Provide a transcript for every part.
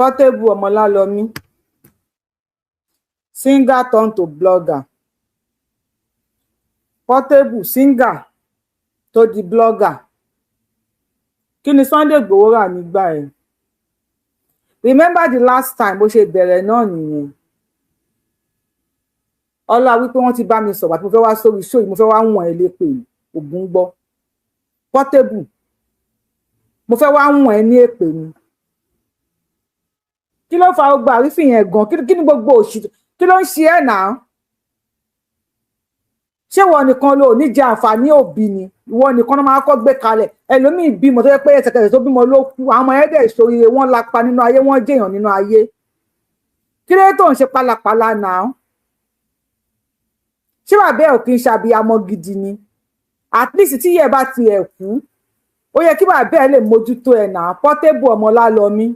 Portable Omolalomi, singer turned to blogger. Portable singer to the blogger. Kí ni Sunday Igboho rà nígbà ẹ̀? Remember the last time bó ṣe bẹ̀rẹ̀ náà nìyẹn. Ọlá wípé wọ́n ti bá mi sọ̀rọ̀ àti mo fẹ́ wá sórí show yìí, mo fẹ́ wá wọ̀n ẹ́ lépè ògùn gbọ́. Portable, mo fẹ́ wá wọ̀n ẹ́ ní èpè ni. Kí ló fa gbogbo àrífín yẹn gan? Kí ni gbogbo òṣì? Kí ló ń ṣe ẹ́ náà? Ṣé ìwọ nìkan ló ní jẹ àǹfààní òbí ni? Ìwọ nìkan ló máa kọ́ gbé kalẹ̀. Ẹlòmíì bímọ tó yẹ pé ẹsẹ̀kẹsẹ̀ tó bímọ ló kú. Àwọn ọmọ ẹ̀dẹ̀ ìṣòrire wọn lápa nínú ayé, wọ́n jẹ̀yàn nínú ayé. Kí ló tó ń ṣe pálapàla náà? Ṣé bàbá ẹ̀ ò kí ń ṣàbíyamọ gidi ni? At least tí yẹ bá ti ẹ̀ kú, ó yẹ kí bàbá ẹ̀ lè mójútó ẹ̀ náà. Portable Omolalomi.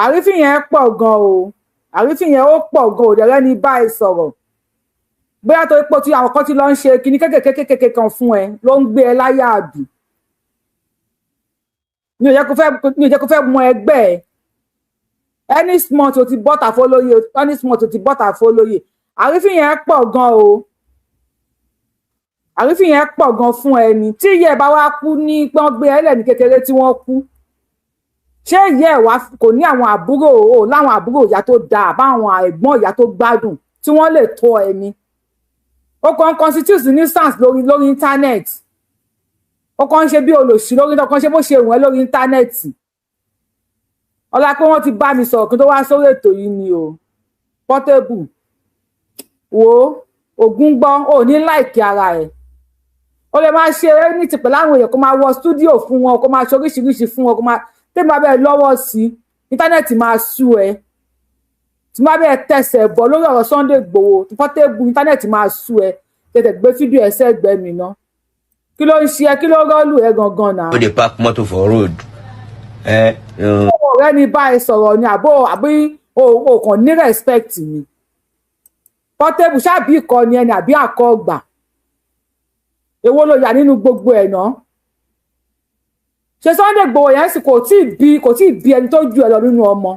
Àrífín yẹn pọ̀ gan o. Àrífín yẹn ó pọ̀ gan o. Dẹ̀rẹ́ ni bá ẹ sọ̀rọ̀. Bóyá tó ipò tí àwọn kan ti lọ ń ṣe kíní kékèké kan fún ẹ ló ń gbé ẹ láyà àbí. Mi ò jẹ́ kó fẹ́ mọ ẹgbẹ́ ẹ. Any small tó ti bọ́tà fólóyè, any small tó ti bọ́tà fólóyè. Àrífín yẹn pọ̀ gan o. Àrífín yẹn pọ̀ gan fún ẹni. Tí ìyá ẹ̀ bá wá kú ní pé wọ́n gbé ẹ lẹ̀ ní kékeré tí wọ́n kú. Ṣé ìyá ẹ̀ wá kò ní àwọn àbúrò o láwọn àbúrò ìyá tó dáa báwọn ẹ̀gbọ́n ìyá tó gbádùn tí wọ́n lè tọ́ ẹni? Ó kàn constitute nuisance lórí internet. Ó kàn ṣe bí olòṣì lórí internet, ó kàn ṣe bó ṣe wọ́n lórí internet. Ọlá pé wọ́n ti bá mi sọ̀rọ̀ kí n tó wá sórí ètò yìí ni o. Portable, wo ògún gbọ́, ò ní láìkí ara ẹ̀. Ó lè máa ṣe eré ní tìpẹ̀ láwọn èèyàn kó máa wọ studio fún wọn, kó máa ṣe oríṣiríṣi fún wọn, kó máa tẹ́lẹ̀ máa bẹ́ẹ̀ lọ́wọ́ sí internet máa sú ẹ. Tí máa bẹ́ẹ̀ tẹ̀sẹ̀ bọ̀ lórí ọ̀rọ̀ Sunday Igboho, Portable internet máa sú ẹ. Tètè gbé fídíò ẹ sẹ́gbẹ̀ẹ́ mi ná. Kí ló ń ṣe ẹ? Kí ló rọ́ọ̀lù ẹ gangan náà? Ó dey park motor for road. Ọ̀rẹ́ ni bá ẹ sọ̀rọ̀ ni àbí o kàn ní respect mi. Portable ṣáàbí ìkọ́ni ẹni àbí àkọ́gbà. Èwo ló yà nínú gbogbo ẹ̀ náà? Ṣé Sunday Igboho yẹn sì kò tí ì bí ẹni tó ju ẹ lọ nínú ọmọ?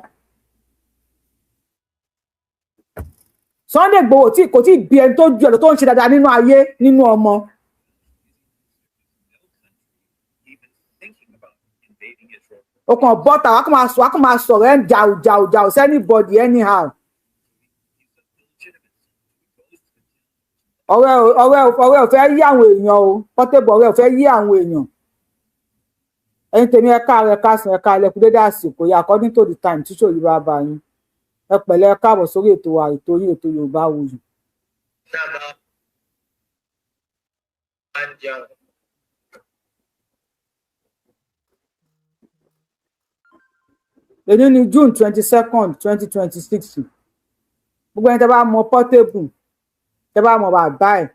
Sunday Igboho kò tí ì bí ẹni tó ju ẹ lọ tó ń ṣe dáadáa nínú ayé nínú ọmọ. O kàn bọ́tà wá kó máa sọ̀rọ̀ ẹ̀ jàù sí anybody anyhow. ọ̀rẹ́ ò fẹ́ yí àwọn èèyàn o. Portable ọ̀rẹ́ ò fẹ́ yí àwọn èèyàn. Ẹ̀yin tèmi ẹ̀ka rẹ̀ kásán ẹ̀ka ẹlẹ́kùn dédé àsìkò yìí according to the time tí ṣòyí bá bá yín. Ẹ pẹ̀lẹ́ ẹ káàbọ̀ sórí ètò wa ètò yín ètò Yorùbáwùyí. Èyí ni June 22nd 2026. Gbogbo ẹni tẹ́ bá mọ Portable, tẹ́ bá mọ bàbá ẹ̀,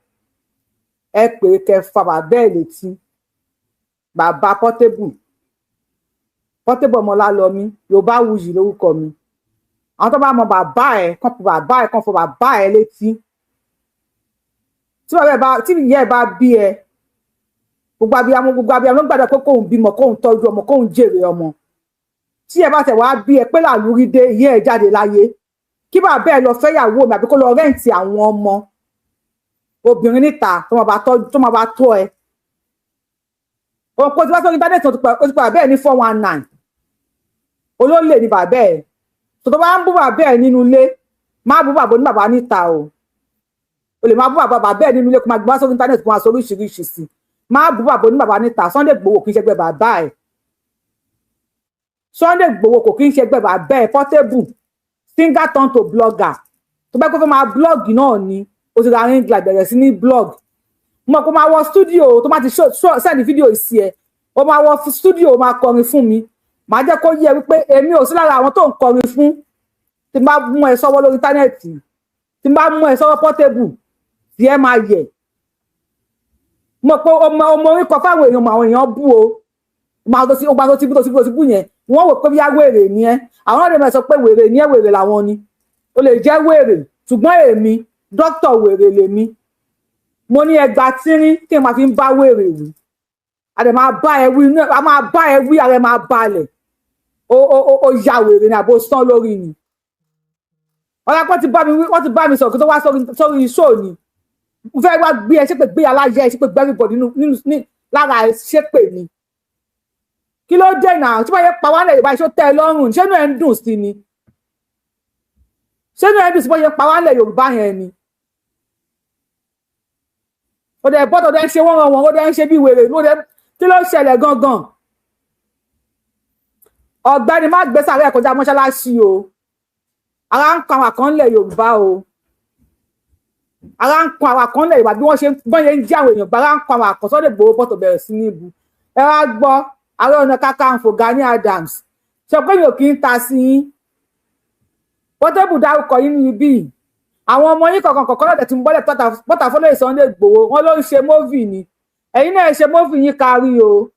ẹ pè é kẹ́ fa bàbá ẹ̀ létí. Bàbá Portable Omolalomi, Yorùbáwùyí lórúkọ mi. Àwọn tó bá mọ bàbá ẹ̀ kàn fọ bàbá ẹ̀ létí. Tí ìyá ẹ̀ bá bí ẹ, gbogbo abiyamọ ló gbàdúrà pé kóun bímọ, kóun tọ́jú ọmọ, kóun jèrè ọmọ. Tí ẹ bá tẹ̀ wá bí ẹ pé làlúrí dé ìyá ẹ̀ jáde láyé, kí bàbá ẹ̀ lọ fẹ́yàwó mi àbí kó lọ rẹ́ǹtì àwọn ọmọ obìnrin níta tó máa bá tọ́ ẹ. Òpó tí wọ́n sọ íńtánẹ́ẹ̀tì ó ti pa bàbá ẹ̀ ní 419. Olólè ni bàbá ẹ̀. Tó bá ń bú bàbá ẹ̀ nínú ilé, má bú bàbá ní bàbá níta o. O lè má bú bàbá ẹ̀ nínú ilé kó máa gbé wá sórí íńtánẹ́ẹ̀tì kó máa sọ oríṣiríṣi sí. Má bú bàbá ní bàbá níta. Sunday Igboho kì í ṣẹgbẹ́ bàbá ẹ̀. Sunday Igboho kò kí ń ṣẹgbẹ́ bàbá ẹ̀. Portable singer turn to blogger. Tó bá kó fẹ́ máa blog náà ni o ti ra ring light bẹ̀rẹ̀ sí ní blog. Mo kó máa wọ studio tó máa ti send fídíò ìsì ẹ̀. O máa wọ studio o máa kọrin fún mi. Màá jẹ́ kó yé wípé èmi ò sí lára àwọn tó ń kọrin fún. Tí n bá mú ẹ sọ́wọ́ lórí íńtánẹ́ẹ̀tì, tí n bá mú ẹ sọ́wọ́ Portable, tí ẹ máa yẹ̀. Mo pé ọmọ orí kan fáwọn èèyàn àwọn èèyàn bú o. Máa tó ti bú yẹn. Wọ́n wò pé bí wèrè ni ẹ́. Àwọn ọ̀rẹ́ mi sọ pé wèrè ni ẹ́, wèrè làwọn ni. O lè jẹ́ wèrè, ṣùgbọ́n èmi, dókítà wèrè lèmi. Mo ní ẹgbàá tírín tí n máa fi ń bá wèrè wí. A máa bá ẹ wí, ààrẹ máa balẹ̀. ó ya wèrè ní àbò sán lórí ni ọ̀la pọ́n ti bá mi sọ̀rọ̀ kí tó wá sórí show ni mo fẹ́ wá gbé ẹ ṣépè gbé aláyẹ ẹ ṣépè gbé everybody nínú lára ẹ ṣépè ni kí ló dé náà tí wọ́n yẹ pa wá lẹ̀ Yorùbá iṣó tẹ́ ẹ lọ́rùn ṣé inú ẹ ń dùn sí ni ṣé inú ẹ ń dùn sí wọ́n yẹ pa wá lẹ̀ Yorùbá yẹn ni ó dẹ̀ bọ́tọ̀ dẹ̀ ń ṣe wọ́n ó dẹ̀ ń ṣe bí wèrè kí ló ṣẹlẹ̀ gangan ọ̀gbẹ́ni má gbé sàárẹ̀ kọjá mọ́ṣáláṣí o ara ń kan àwọn kan lẹ̀ Yorùbá o ara ń kan àwọn kan lẹ̀ Yorùbá bí wọ́n ṣe ń jí àwọn èèyàn gbára ń kan àwọn àkọsọ́dẹ̀ Ìgbòho bọ́tọ̀ bẹ̀rẹ̀ sí ní ibu ẹ wá gbọ́ Ààrẹ Ọ̀nà Kakanfò Gani Adams ṣe pé yóò kí ń ta sí yín Portable dárúkọ yín ní ibí àwọn ọmọ yín kọ̀ọ̀kan lọ́dẹ̀ tí ń bọ́lẹ̀ pọ́tà fọ́lẹ̀ Sunday Ìgbòho wọn ló ń ṣe móvì ni ẹ̀yin náà ṣe móvì yín kárí o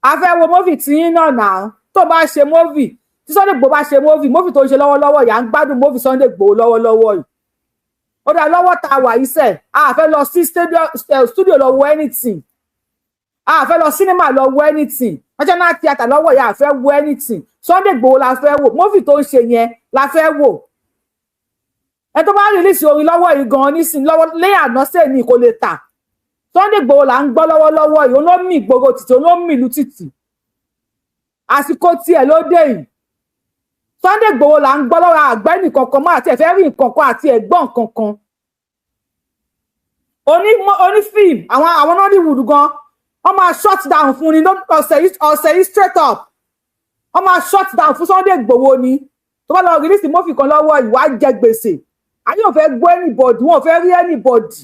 a fẹ́ wo móvì tí yín náà náà tó bá ṣe móvì tí Sunday Ìgbòho bá ṣe móvì tó ń ṣe lọ́wọ́lọ́wọ́ yà ń gbádùn móvì Sunday Ìgbòho lọ́wọ́lọ́wọ́ yìí ó dá lọ́wọ́ tá a wà yìí sẹ̀ a fẹ́ lọ sí studio lọ wo anything a fẹ́ lọ cinema lọ wo anything national theatre lọ́wọ́ yà fẹ́ wo anything Sunday Ìgbòho la fẹ́ wò móvì tó ń ṣe yẹn la fẹ́ wò ẹ tó bá rìlíìsì orin lọ́wọ́ yìí gan-an nísìn lọ́wọ́ lẹ́yìn àná sẹ́ni kò lè tà Sunday Ìgbòho là ń gbọ́ lọ́wọ́lọ́wọ́ yìí olómì ìgboro títì olómì ìlú títì àsìkò tiẹ̀ ló dé yìí Sunday Ìgbòho là ń gbọ́ lọ́wọ́ àgbẹ́ nìkankan mọ́ àti ẹ̀fẹ́ rí nǹkankan àti ẹ̀gbọ́n nǹkankan oní fíìmù àwọn Nollywood gan wọ́n máa shut down fún ni ọ̀sẹ̀ yìí straight up wọ́n máa shut down fún Sunday Ìgbòho ni tó bá lọ rìlíìsì mófì kan lọ́wọ́ ìwà jẹ gbèsè ayé ò fẹ́ gbọ́ anybody wọn ò fẹ́ rí anybody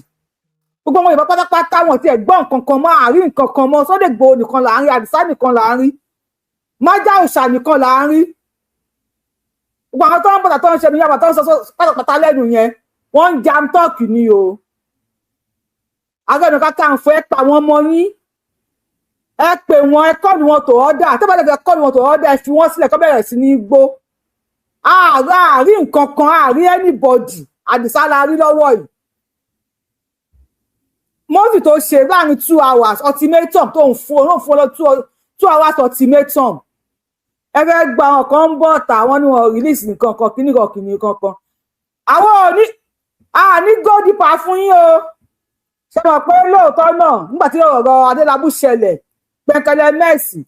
gbogbo wọn Yorùbá pátápátá wọn ti ẹ̀gbọ́n nǹkankan mọ́ àárín nǹkankan mọ́ Sunday Ìgbòho nìkan là ń rí Àdìsá nìkan là ń rí májá òòṣà nìkan là ń rí gbogbo àwọn tó ń bọ̀tà tó ń ṣe ní yàrá tó ń sọ pátápátá lẹ́nu yẹn wọ́n ń jam talk ni o Ààrẹ Ọ̀nà Kakanfò ẹ pa àwọn ọmọ yín ẹ pè wọn ẹ kọ́ni wọn tó ọ́dà tó bá lè kọ́ni wọn tó ọ́dà ẹ fi wọ́n sílẹ̀ kó bẹ̀rẹ̀ sí ní gbó àárín nǹkan kan àárín anybody Àdìsá la rí lọ́wọ́ yìí móvì tó ṣe láàrin 2 hours ultimatum tó ń fún lọ 2 hours ultimatum ẹ fẹ́ gba àwọn kan ń bọ̀ tà wọ́n ní wọn release nǹkan kan kíní kan àwọn àní go deeper fún yín o ṣe mọ̀ pé lóòótọ́ náà nígbà tí ọ̀rọ̀ Adélabú ṣẹlẹ̀ pẹ̀kẹ̀lẹ̀ mẹ́sì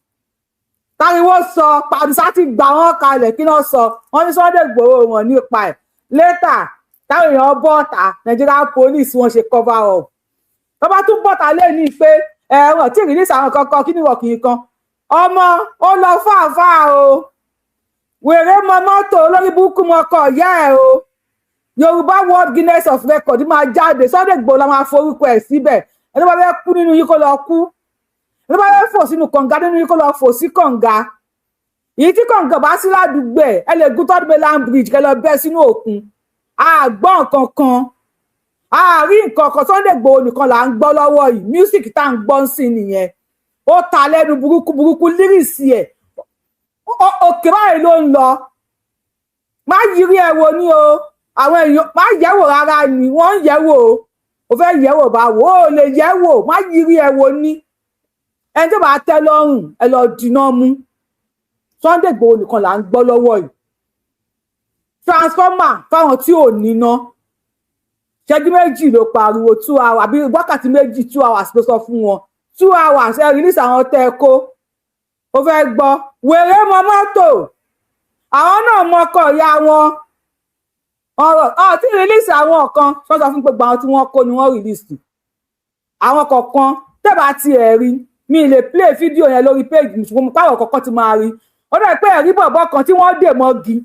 táriwo sọ Àdìsá ti gbà wọ́n kalẹ̀ kí náà sọ wọ́n ní Sunday Ìgbòho wọn nípa ẹ̀ later táwọn èèyàn bọ́ta Nigerian police wọ́n ṣe cover up tó bá tún bọ́ta lé ní pé ẹ̀wọ̀n tí release àwọn kankan kí ni wọ́n kì í kan ọmọ ó lọ fáfáà o wèrè mọ mọ́tò olórí burúkú mọ́kọ̀ ìyá ẹ̀ o Yorùbá World Guinness of Record máa jáde Sunday Ìgbòho la máa forúkọ ẹ̀ síbẹ̀ ẹni bá fẹ́ kú nínú yín kó lọ kú ẹni bá fẹ́ fò sínú kànga nínú yín kó lọ fò sí kànga èyí tí kànga bá sí ládùúgbò ẹ lè gún third mainland bridge kẹ lọ bẹ́ sínú òkun àgbọ̀n kankan àárín nǹkan kan Sunday Ìgbòho nìkan là ń gbọ́ lọ́wọ́ yìí music tá à ń gbọ́ ń sìn nìyẹn ó ta lẹ́nu burúkú lírìsì ẹ̀ òkè báyìí ló ń lọ má yiri ẹ̀ wo ni o àwọn èèyàn má yẹ̀wò rárá ni wọ́n ń yẹ̀wò o fẹ́ yẹ̀wò bá wò ó lè yẹ̀wò má yiri ẹ̀ wo ni ẹni tó bá tẹ́ lọ́rùn ẹ lọ dínà mú Sunday Ìgbòho nìkan là ń gbọ́ lọ́wọ́ yìí transformer fáwọn tí ò níná ṣẹ́jú méjì ló pariwo 2 hours àbí wákàtí méjì 2 hours ló sọ fún wọn 2 hours ẹ release àwọn tẹ́ ẹ kó ó fẹ́ gbọ́ wèrè mọ mọ́tò àwọn náà mọ́kọ̀ ìyá wọn ọ̀rọ̀ tí release àwọn kan sọ́sọ́ fún gbogbo àwọn tí wọ́n kó ni wọ́n release àwọn kọ̀ọ̀kan tẹ́bà ti ẹ̀ rí mi lè play fídíò yẹn lórí page ṣùgbọ́n mo pààrọ̀ kọ̀ọ̀kan ti máa rí ó dẹ̀ pé ẹ̀rí bọ̀bọ̀ kan tí wọ́n dè mọ́gi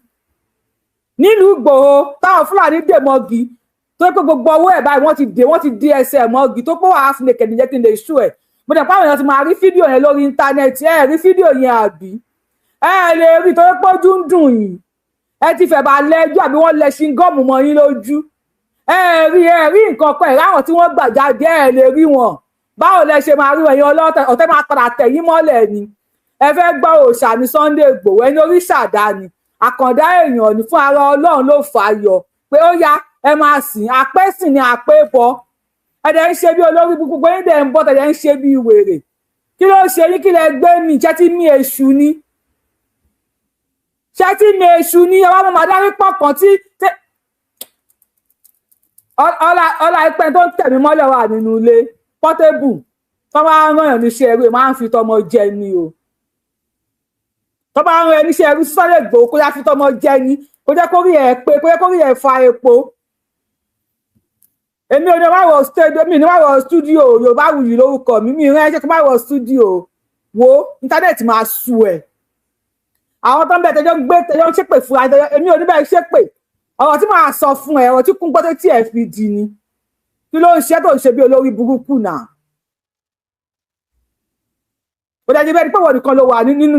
nílùú Ìgbòho táwọn Fúlàní dè mọ́gi tó pé gbogbo owó ẹ̀ báyìí wọ́n ti di ẹsẹ̀ mọ́gi tó pé wà á fi lè kẹ̀dí jẹ́ kí n lè ṣú ẹ̀ mo dẹ̀ pààrọ̀ yẹn ti máa rí fídíò yẹn lórí íńtánẹ́ẹ̀tì ẹ̀ rí fídíò yẹn àbí ẹ̀ lè rí tó pé ojú ń dùn yìí ẹ ti fẹ̀ bá lẹ́jọ́ àbí wọ́n lẹ ṣingọ́ọ̀mù mọ́ yín lójú ẹ rí nǹkan pẹ̀ láwọn tí wọ́n gbà jáde ẹ lè rí wọn báwo lẹ ṣe máa rí ẹ̀yin ọ̀tẹ̀ máa padà tẹ̀ yín mọ́lẹ̀ ni ẹ fẹ́ gbọ́ òòṣà ní Sunday Ìgbòho ẹni oríṣàdá ni àkàndá èèyàn ní fún ara Ọlọ́run ló fà á yọ pé ó yá ẹ máa sìn àpẹ́sìn ni àpébọ ẹ̀dẹ̀ ń ṣe bí olórí gbogbo yín dẹ̀ ń bọ́ tẹ̀dẹ̀ ń ṣe bí wèrè kí ló ṣe yín kí lẹ gbé mi jẹ́ tí mi èṣù ni ṣé tí mèṣù ni ọba mo máa dárí pọ̀ kan tí ọlá ìpẹ́ tó ń tẹ̀mí mọ́lẹ̀ wà nínú ilé pọ́tébù tó bá ń rán yàn níṣẹ́ ẹrú máa ń fi tọmọ jẹ ni o tó bá ń rán yàn níṣẹ́ ẹrú Sunday Igboho kó yá fi tọmọ jẹ ni kó jẹ́ kórìí ẹ̀ pé kó jẹ́ kórìí ẹ̀ fa epo èmi ò ní wá wọ studio mi ní wá wọ studio Yorùbáwùyí lórúkọ mi rán ẹjẹ kó má wọ studio wo íńtánẹ́ẹ̀tì máa sú ẹ̀ àwọn tó ń bẹ tẹjọ́ ń ṣépè fún èmi ò ní bẹ́ẹ̀ ṣépè ọ̀rọ̀ tí màá sọ fún ẹ ọ̀rọ̀ tí kún gbọ́dọ̀ tí ẹ fi di ni kí ló ń ṣe tó ń ṣe bí olórí burúkú náà ó dájú bẹ́ẹ̀ ni pé wọ́n nìkan ló wà nínú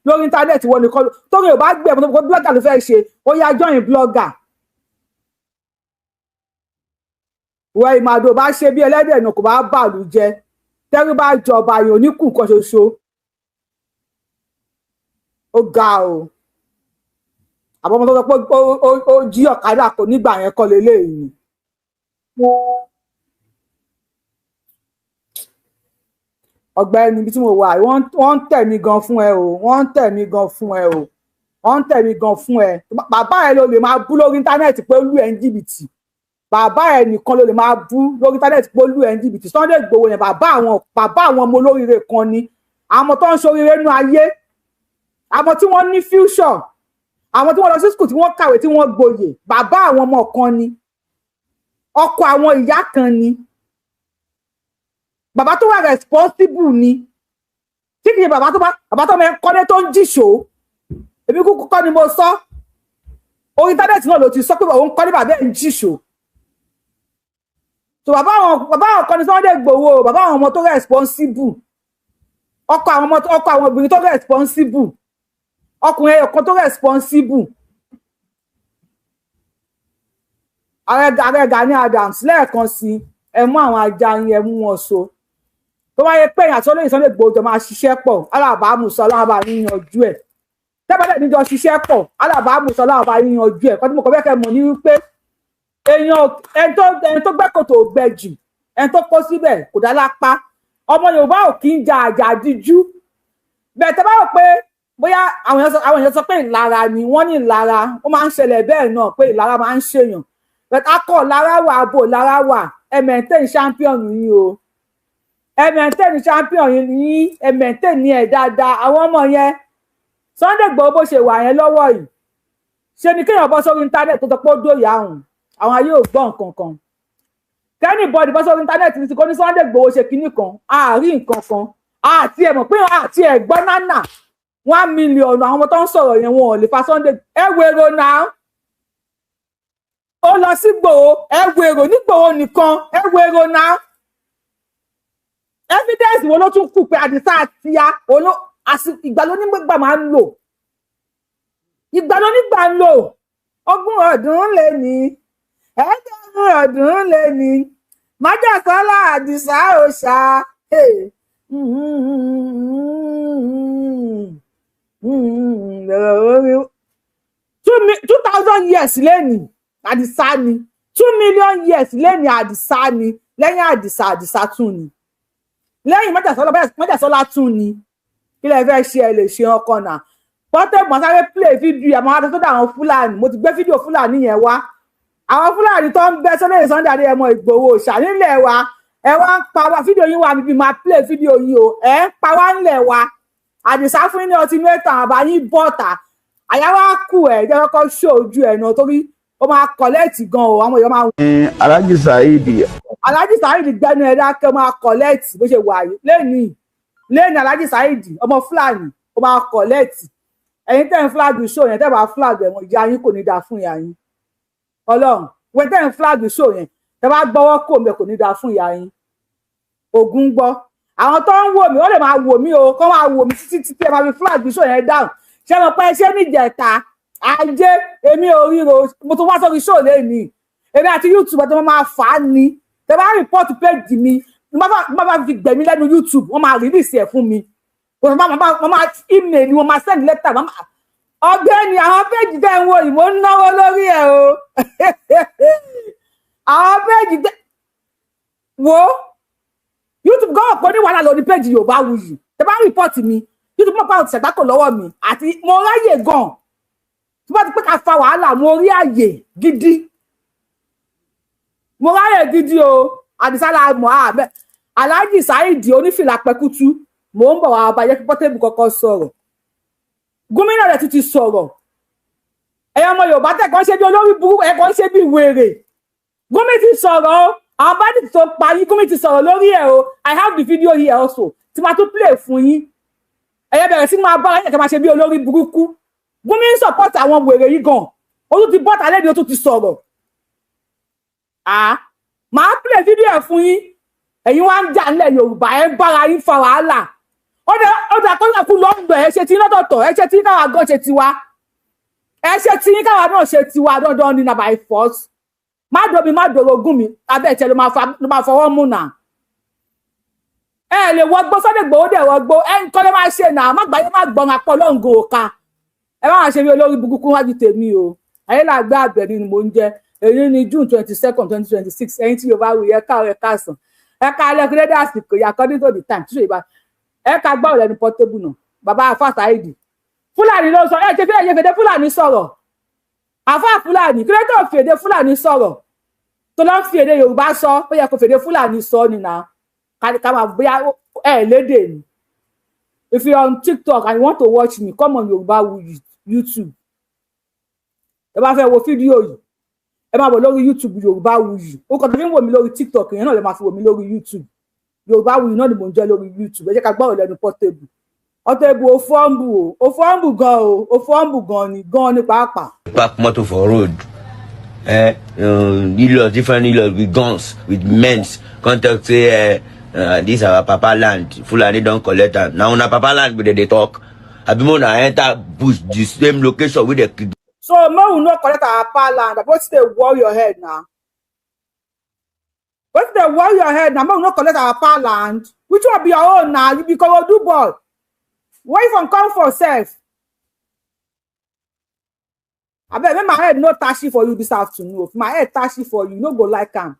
lórí íńtánẹ́ẹ̀tì wọ́n nìkan torí ò bá gbé ẹ̀mọ́ tó kọ́ blọ́gà ló fẹ́ ṣe ó yá join blogger wọ ìmàdò bá ṣe bí ẹlẹ́dẹ̀ náà kò bá bàlù jẹ tẹ́rí bá jọba yìí oníkù kan ṣoṣo ó ga o àbọ̀ ọmọ tó sọ pé ó jí ọ̀kadà kò nígbà yẹn kọ́ leléyìí ọ̀gbẹ́ni ibi tí mo wà wọ́n ń tẹ̀ mí gan fún ẹ o wọ́n ń tẹ̀ mí gan fún ẹ o wọ́n ń tẹ̀ mí gan fún ẹ bàbá ẹ ló lè máa bú lórí íńtánẹ́ẹ̀tì pé ó lù ẹ́ ń jìbìtì bàbá ẹ nìkan ló lè máa bú lórí íńtánẹ́ẹ̀tì pé ó lù ẹ́ ń jìbìtì Sunday Igboho yẹn bàbá àwọn ọmọ olóríire kan ni àwọn tó ń ṣoríire nú ayé àwọn tí wọ́n ní future àwọn tí wọ́n lọ sí school tí wọ́n kàwé tí wọ́n gboyè bàbá àwọn ọmọ kan ni ọkọ àwọn ìyá kan ni bàbá tó wà responsible ni tí kìí bàbá tó mẹ kọ́lé tó ń jìṣó èmi kúkú kọ́ ni mo sọ orí íńtánẹ́ẹ̀tì náà ló ti sọ pé òun kọ́lé bàbá ẹ̀ ń jìṣó so bàbá àwọn kan ní Sunday Igboho bàbá àwọn ọmọ tó responsible ọkọ àwọn obìnrin tó responsible ọkùnrin ẹ̀yọ̀kan tó responsible ààrẹ Gani Adams lẹ́ẹ̀kan sí ẹ mú àwọn ajá yín ẹ mú wọn so tó bá yẹ pé èèyàn tó lóyìn Sunday Igboho jọ máa ṣiṣẹ́ pọ̀ alábàámùsọ aláàbà yíyanjú ẹ̀ tẹ́bàdẹ̀ níjọ ṣiṣẹ́ pọ̀ alábàámùsọ aláàbà yíyanjú ẹ̀ kọ́tí mo kọ́ bẹ́ẹ̀ mọ̀ ní wípé èèyàn ẹni tó gbẹ́kòtò gbẹ jù ẹni tó kó síbẹ̀ kò dá lápá ọmọ Yorùbá ò kí ń ja àjàdíjú bẹ́ẹ̀ tẹ́ bá rò pé bóyá àwọn èèyàn sọ pé ìlara ni wọ́n ní ìlara ó máa ń ṣẹlẹ̀ bẹ́ẹ̀ náà pé ìlara máa ń ṣèyàn bẹ́ẹ̀ akọ lára wà abo lára wà ẹ̀mẹ̀ntẹ́ni champion yìí o ẹ̀mẹ̀ntẹ́ni champion yìí ẹ̀mẹ̀ntẹ́ni ẹ̀ dáadáa àwọn ọmọ yẹn Sunday Igboho bó ṣe wà yẹn lọ́wọ́ yìí ṣe ni kéèyàn bọ́ sórí íńtánẹ́ẹ̀tì tó sọ pé ó dòyà ọ̀hún àwọn ayé ò gbọ́ nǹkan kan kẹ́ni bọ́ọ̀dì bọ́ sórí íńtánẹ́ẹ̀tì ní ti kó ní Sunday Igboho ṣe kinní kan àárín nǹkan kan àti ẹ̀mọ̀ pé àti ẹ̀gbọ́n nánà 1 million àwọn ọmọ tó ń sọ̀rọ̀ yẹn wọn ò lè fa Sunday ẹ wèrò náà ó lọ sí Igboho ẹ wèrò ní Igboho nìkan ẹ wèrò náà evidence wo ló tún kù pé Àdìsá àti ya ìgbà ló nígbà máa ń lò ìgbà ló nígbà ń lò 20 ọdún lé ní 100 ọdún lé ní májàsọ́lá Àdìsá òòṣà 2000 years lẹ́ni Àdìsá ni 2 million years lẹ́ni Àdìsá ni lẹ́yìn Àdìsá tún ni lẹ́yìn májàsọ́lá tún ni kí lẹ fẹ́ ṣe ẹ lè ṣe ọkọ náà pọ́tẹ́ mọ̀sáré play fídíò àmọ́ adé tó dá àwọn Fúlàní mo ti gbé fídíò Fúlàní yẹn wá àwọn Fúlàní tó ń bẹ sọ́lẹ̀ Sunday Adéyẹmọ Ìgbòho ṣànílẹ̀ wa ẹ wá ń pa wá fídíò yín wá bíbí máa play fídíò yín o ẹ ń pa wá ńlẹ̀ wa Àdìsá fún ní ọtí mẹ́ta àbáyín bọ́ọ̀tà àyà wá kù ẹ̀ jẹ́ kọ́kọ́ ṣó ojú ẹ̀ náà torí ó máa kọ̀lẹ́ẹ̀tì gan o àwọn èèyàn máa wù. Alhaji Saheed gbẹnu ẹ̀ dákẹ́ máa kọ̀lẹ́ẹ̀tì bó ṣe wà yìí lẹ́ni Alhaji Saheed ọmọ Fúlàní ó máa kọ̀lẹ́ẹ̀tì ẹ̀yin tẹ́ ń flag show yẹn tẹ́ bá flag ẹ̀wọ̀n ìyá yín kò ní dáa fún ìyá yín Ọlọ́run wẹ́n tẹ́ ń flag show yẹn tẹ́ bá gbọ́wọ́ kò mẹ́ kò ní dáa fún ìyá yín Ògún gbọ́ àwọn tó ń wò mí wọ́n lè máa wò mí o kọ́ máa wò mí títí ẹ máa fi flag show yẹn down ṣé mo pẹ́ ṣé níjẹ̀ta ajé èmi ò ríro mo tún wá sórí show lẹ́nìí èmi àti YouTube tí wọ́n máa fà á ní tẹ́ bá report page mi má bá fi gbẹ̀mí lẹ́nu YouTube wọ́n máa release ẹ̀ fún mi wọ́n máa email wọ́n máa send letter ọ̀gbẹ́ni àwọn péjì tẹ́ ń wo ìmọ̀ ń náwó lórí ẹ̀ o àwọn péjì tẹ́ wo YouTube gbọ́ ọ̀pọ̀ ní wàhálà lórí péjì Yorùbáwùyí tẹ́ bá report mi YouTube mọ̀ pàrọ̀ ṣẹ̀gbákò lọ́wọ́ mi àti mo ráyè gan tó bá ti pé ká fa wàhálà mo rí àyè gidi mo ráyè gidi o Àdìsálà mọ́ Alhaji Saheed onífìlà pẹkutu mò ń bọ̀ wá bá jẹ́ kí Portable kọ́kọ́ sọ̀rọ̀ gómìnà rẹ̀ ti sọ̀rọ̀ ẹ̀yọ́ ọmọ Yorùbá tẹ̀kọ́ ṣe bí olórí burúkú ẹ̀kọ́ ṣe bí wèrè gómìnà ti sọ̀rọ̀ o àwọn bá ti tó parí gómìnà ti sọ̀rọ̀ lórí ẹ̀ o I have the video here also tí máa tún play fún yín ẹ̀yẹ́ bẹ̀rẹ̀ sí máa bá ẹ̀yẹ́ kẹ́ máa ṣe bí olórí burúkú gómìnà support àwọn wèrè yìí gan o tún ti bọ́ta lẹ́ni o tún ti sọ̀rọ̀ máa play video ẹ̀ fún yín ẹ̀yin wá ń jà nílẹ̀ Yorùbá ẹ̀ ń bára yín fa wàhálà ọ̀dà kọ́ńtà kú lọ́gbọ̀ ẹ̀ ṣe tí lọ́tọ̀ọ̀tọ̀ ẹ̀ ṣe tí káwa gan ṣe tiwa ẹ̀ ṣe tí káwa náà ṣe tiwa dandan ní na by force má domi má dorogún mi abẹ́ ẹ̀ṣẹ̀ ló máa fọwọ́ mú nà ẹ lè wọgbó Sunday Igboho dẹ̀ wọgbó ẹ nǹkan ló máa ṣe nà má gbáyé má gbọ́n apọ̀ lọ́ngàn òka ẹ má máa ṣe bí olórí burúkú wájú tèmi o ayé làgbé àbẹ̀rí ni mò ń jẹ èyí ni June 22nd 2026 ẹ̀yin tí Yorùbá wù yẹ káàrọ̀ ẹ̀ka sàn ẹ̀ka alẹ́kùnrin àsìkò yà according to the time tí Yorùbá ẹ̀ka gbọ́ ọ̀rẹ́ ní Portable náà bàbá àfà Saheed Fúlàní ló sọ ẹ̀ ṣe fẹ́ fèdè Fúlàní sọ̀rọ̀ àfà Fúlàní kí ló tó fèdè Fúlàní sọ̀rọ̀ tó lọ́ fi èdè Yorùbá sọ ó yẹ kó fèdè Fúlàní sọ nìyà ká máa bóyá ẹ̀ lédè ni if you are on TikTok and you want to watch me come on Yorùbá YouTube ẹ bá fẹ́ wo fídíò yìí ẹ máa bọ̀ lórí YouTube Yorùbá Wuyì ó kàn tó fi ń wò mí lórí TikTok yẹn náà lè máa fi wò mí lórí YouTube Yorùbá Wuyì náà ni mò ń jẹ́ lórí YouTube ẹ jẹ́ ká gbọ́ ọ̀rọ̀ lẹ́nu Portable ó fọ́ọ̀mù gan ni pàápàá. Park motor for road different with guns with men contact say this our papa land Fulani don collect am na una papa land we dey talk abi mo na enter bush the same location wey dey. So no we no collect our papa land but still worry your head now. But they worry your head now, no collect our papa land. Which one be your own now? You be do ball. Where you from come for self? I bet when my head no tashy for you this afternoon. If my head tashy for you, no go like am.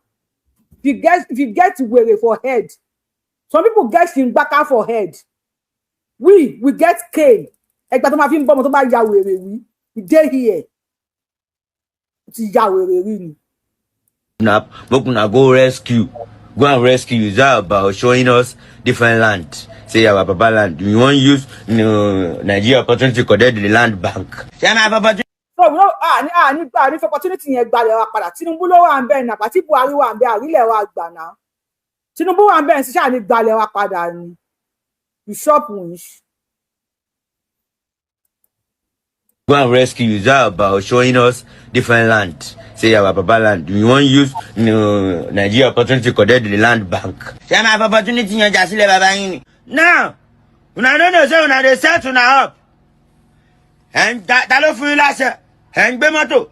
If you get weary for head, some people get shimbaka for head. We get cane. Egba to ma fi n bomo to ba ya wèrè we dey here. Ti ya wèrè ni. Now, go and rescue. Is that about showing us different land? Say our papa land. We won't use Nigeria opportunity to connect the land bank. So we know ní opportunity yẹn gbalẹ̀ wa padà. Tinubu ló wà ńbẹ̀ na party Buhari wà ńbẹ̀ àrílẹ̀ wa gbà na. Tinubu wà ńbẹ̀ si sha ní gbalẹ̀ wa padà ni. You shop wish. Go and rescue. Is that about showing us different land? Say our papa land. We won't use Nigeria opportunity to connect the land bank. Say my opportunity you just let baba yin. Now, una no know say una dey set una up. En ta ló fún yín láṣẹ. En gbé mọ́tò.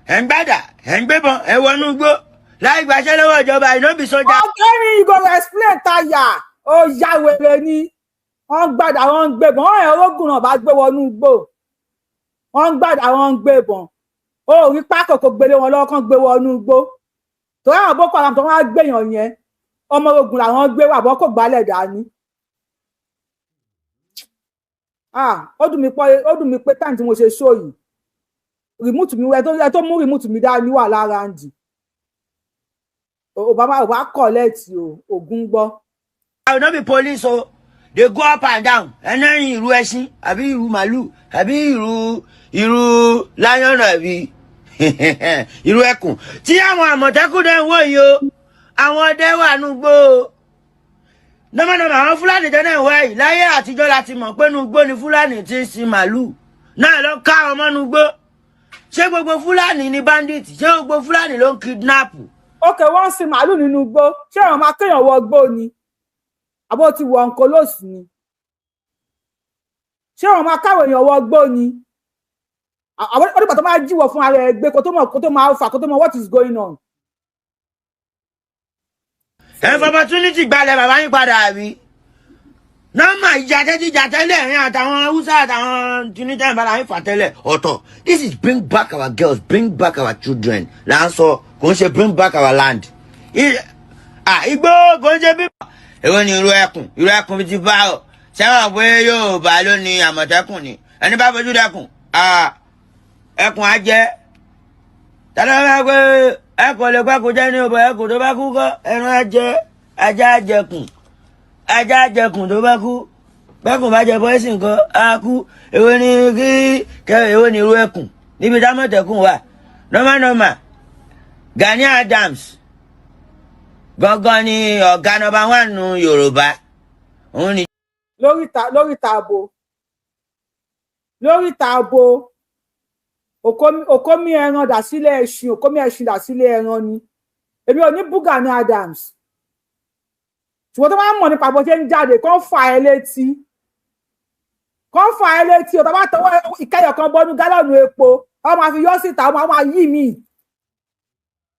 En gbada. En gbé bon. En wọnú igbó. Láì gbaṣẹ́ lọ́wọ́ ìjọba no be soldier. Okay, you go explain taya. Ó ya wèrè ni. Wọ́n gbada wọ́n gbé bon. Wọ́n orógùn náà bá gbé wọnú igbó. Wọ́n gbada wọ́n gbé bon. Ó rí pákó kò gbélé wọn lọ́wọ́ kan gbé wọnú igbó tó àwọn Boko Haram tó wọ́n gbéyàn yẹn ọmọ ogun làwọn gbé wà bọ́ kò gbálẹ̀ dání ó dùn mí pé time tí mo ṣe show yìí remote mi ẹ tó mú remote mi dání wà lára ǹdì Obama collect ogun gbọ́. I will not be police so they go up and down ẹni ìrù ẹṣin àbí ìrù màlúù àbí ìrù lion àbí irú ẹkùn tí àwọn àmọ̀tẹ́kùn dẹ̀ ń wò yìí o àwọn ọdẹ wà nùgbò nọ́mọ̀nọ́mọ̀ àwọn Fúlàní tẹ́ náà wẹ̀ yìí láyé àtijọ́ láti mọ̀ pé nùgbò ni Fúlàní ti ń sin màlúù náà lọ ká ọmọ nùgbò ṣé gbogbo Fúlàní ni bandit ṣé gbogbo Fúlàní ló ń kidnap. Ok wọ́n sin màlúù nínú igbó ṣé àwọn máa kéèyàn wọ igbó ni àbó ti wọ nǹkan lóòsì ni ṣé àwọn máa káwọ èèyàn wọ igbó ni. Àwọn ọdún pàtó máa jíwọ̀ fún ara ẹgbẹ́ kó tó máa fà kó tó mọ̀ what is going on. Opportunity gbalẹ̀ bàbá yín padà rí. Nọ́mà ìjà tẹ́lẹ̀ ẹ̀rín àtàwọn Haúsá àtàwọn Tunisian bàbá yín fà tẹ́lẹ̀ ọ̀tọ̀. This is bring back our girls, bring back our children. Là ń sọ kò ń ṣe bring back our land. Igbó kò ń ṣe bí. Èwo ni irú ẹkùn bí ti bá ọ. Ṣé wọ́n pé Yorùbá ló ní Àmọ̀tẹ́kùn ni? Ẹni bá fojú dẹkùn. ẹkùn ajẹ́ tàlẹ́ pé ẹkùn lè pẹ́kùn jẹ́ ní ọbẹ̀ ẹkùn tó bá kú kọ́ ẹran ajẹ́ ajá àjẹkùn ajá àjẹkùn tó bá kú bẹ́kùn bá jẹ bọ́ẹ̀sì nǹkan á kú èwo ni èwo ni irú ẹkùn níbi tá mọ̀tẹ́kùn wà normal Gani Adams gangan ni ọ̀gá nọ́mbà 1 nù Yorùbá òun ni. lórí tààbò òkómi ẹran dà sílẹ̀ ẹṣin òkómi ẹṣin dà sílẹ̀ ẹran ni èmi ò ní bú Gani Adams ṣùgbọ́n tó máa ń mọ̀ nípa bó ṣe ń jáde kán fà ẹ́ létí ọ̀tá bá tọwọ́ ìkẹyọ̀ kan bọ́nú gálọ̀nù epo wọ́n máa fi yọ́ síta wọ́n máa yí mi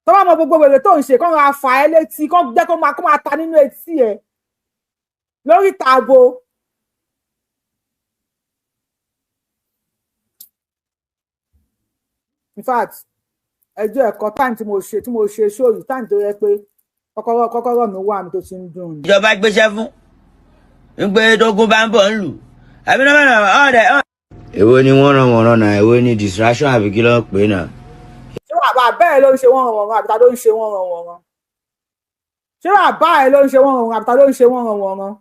tó bá mọ gbogbo wèrè tó ń ṣe kán máa fà ẹ́ létí kán jẹ́ kó máa ta nínú etí ẹ̀ lórí tààbò. In fact ẹjọ́ ẹ̀kọ́ táìm tí mo ṣe ṣóòyì táìm tó yẹ pé kọ́kọ́rọ́ mi wà mí tó ti ń dùn. ìjọba gbéṣẹ́ fún ń pé tógun bá ń bọ̀ ń lù àbí náà ọ̀dẹ̀. èwo ni wọ́n ràn wọ́n rán náà èwo ni distraction àbí kí ló ń pè náà. ṣé bàbá bẹ́ẹ̀ ló ń ṣe wọ́n ràn wọ́n àbí ta ló ń ṣe wọ́n ràn wọ́n ṣé bàbá ẹ̀ ló ń ṣe wọ́n ràn wọ́n àbí ta ló ń ṣe wọ́n ràn wọ́n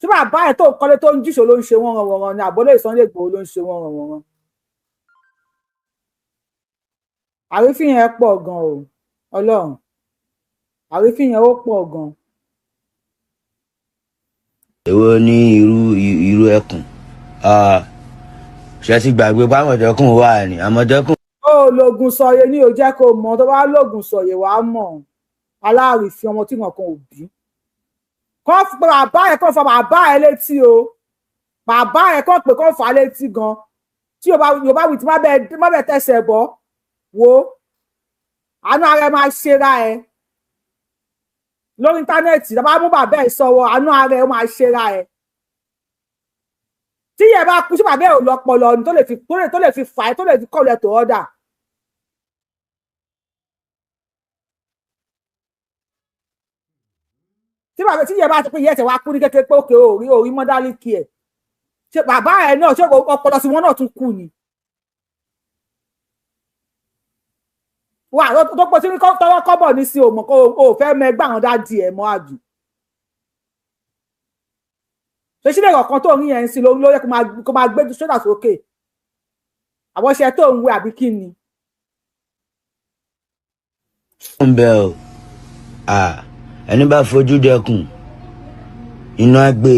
ṣé bàbá ẹ̀ tó kọ́lé tó ń jíṣò ló ń ṣe wọ́n ràn wọ́n ni àbólé Sunday Igboho ló ń ṣe wọ́n ràn wọ́n. àrífín yẹn pọ̀ gan o Ọlọ́run àrífín yẹn ó pọ̀ gan. èwo ni irú ẹkùn ṣe ti gbàgbé pé àmọ̀tẹ́kùn wà ní àmọ̀tẹ́kùn. ó lògùn sọyè ní ò jẹ́ kó mọ̀ tó bá lògùn sọyè wàá mọ̀ aláàrífín ọmọ tí nǹkan ò bí. kọ́ pé bàbá ẹ̀ kọ́ fa bàbá ẹ̀ létí o bàbá ẹ̀ kọ́ pé kọ́ fà á létí gan tí Yorùbá wì tí má bẹ́ẹ̀ tẹ̀sẹ̀ bọ́ wo àánú ara ẹ máa ṣera ẹ lórí íńtánẹ́ẹ̀tì tá bá mú bàbá ẹ sọ̀rọ̀ àánú ara ẹ máa ṣera ẹ tí yẹ bá kú sí bàbá ẹ ò lọ́pọlọ ni tó lè fi fà ẹ tó lè fi kọ́ lẹ̀ tó ọ́dà. tí yẹ bá ti pé yẹ ẹsẹ̀ wá kú ní kékeré pé òkè orí mọ́dálíkì ẹ̀ ṣe bàbá ẹ náà ṣé ọpọlọ sí wọn náà tún kú ni. wà tó pọ̀ sí ní tọwọ́ kọ́bọ̀ ní sí òmò kó o fẹ́ mẹgbà àwọn dáàdì ẹ̀ mọ́ àjù ṣe sílẹ̀ ọ̀kan tó ń yẹn sí ló yẹ kó máa gbé ṣọ́dà sókè àwọṣẹ tó ń wé àbí kí ni. ń bẹ ọ ẹni bá fojú dẹkùn iná gbé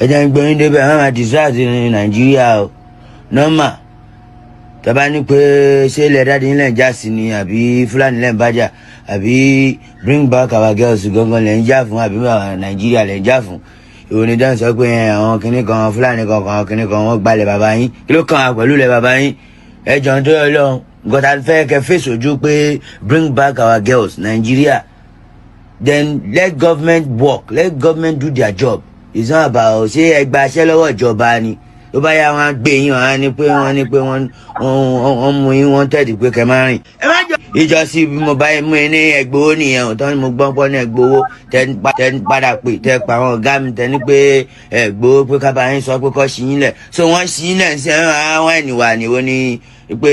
ẹjẹ ń gbé yín débẹ̀ àwọn àdìsáàtì ní Nàìjíríà ọ nọ́mà tọ́ba ní pé ṣé ilẹ̀ dáadé ńlẹ̀ ń já sí ni àbí Fúlàní lẹ̀ ń bájà àbí bring back our girls gangan lẹ̀ ń jà fún àbí Nàìjíríà lẹ̀ ń jà fún ìwọ ni dáhùn sọ pé àwọn kinní kan Fúlàní kan àwọn kinní kan wọ́n gbalẹ̀ bàbá yín kí ló kàn án pẹ̀lú ilẹ̀ bàbá yín ẹjọ́ ń tó yọ lọ nǹkan tá a fẹ́ kẹ́ fèsì ojú pé bring back our girls Nàìjíríà then let government work let government do their job it's not about ṣé ẹgbàá aṣẹ́ lọ́wọ́ ìjọba ni tó bá yá wọn gbé yín wọn ní pé wọn mú yín wọn tẹ̀dí pé kẹ máa rìn. ìjọsìn bí mo bá mú yín ní Ẹ̀gbòho nìyẹn ò tán ni mo gbọ́n pọ́ ní Ẹ̀gbòho tẹ padà pé tẹ pa àwọn ọ̀gá mi tẹ ní pé Ẹ̀gbòho pé ká bá yín sọ pé kọ́ sí yín lẹ̀ so wọ́n sí yín lẹ̀ sí àwọn ẹ̀nìwà níwó ni pé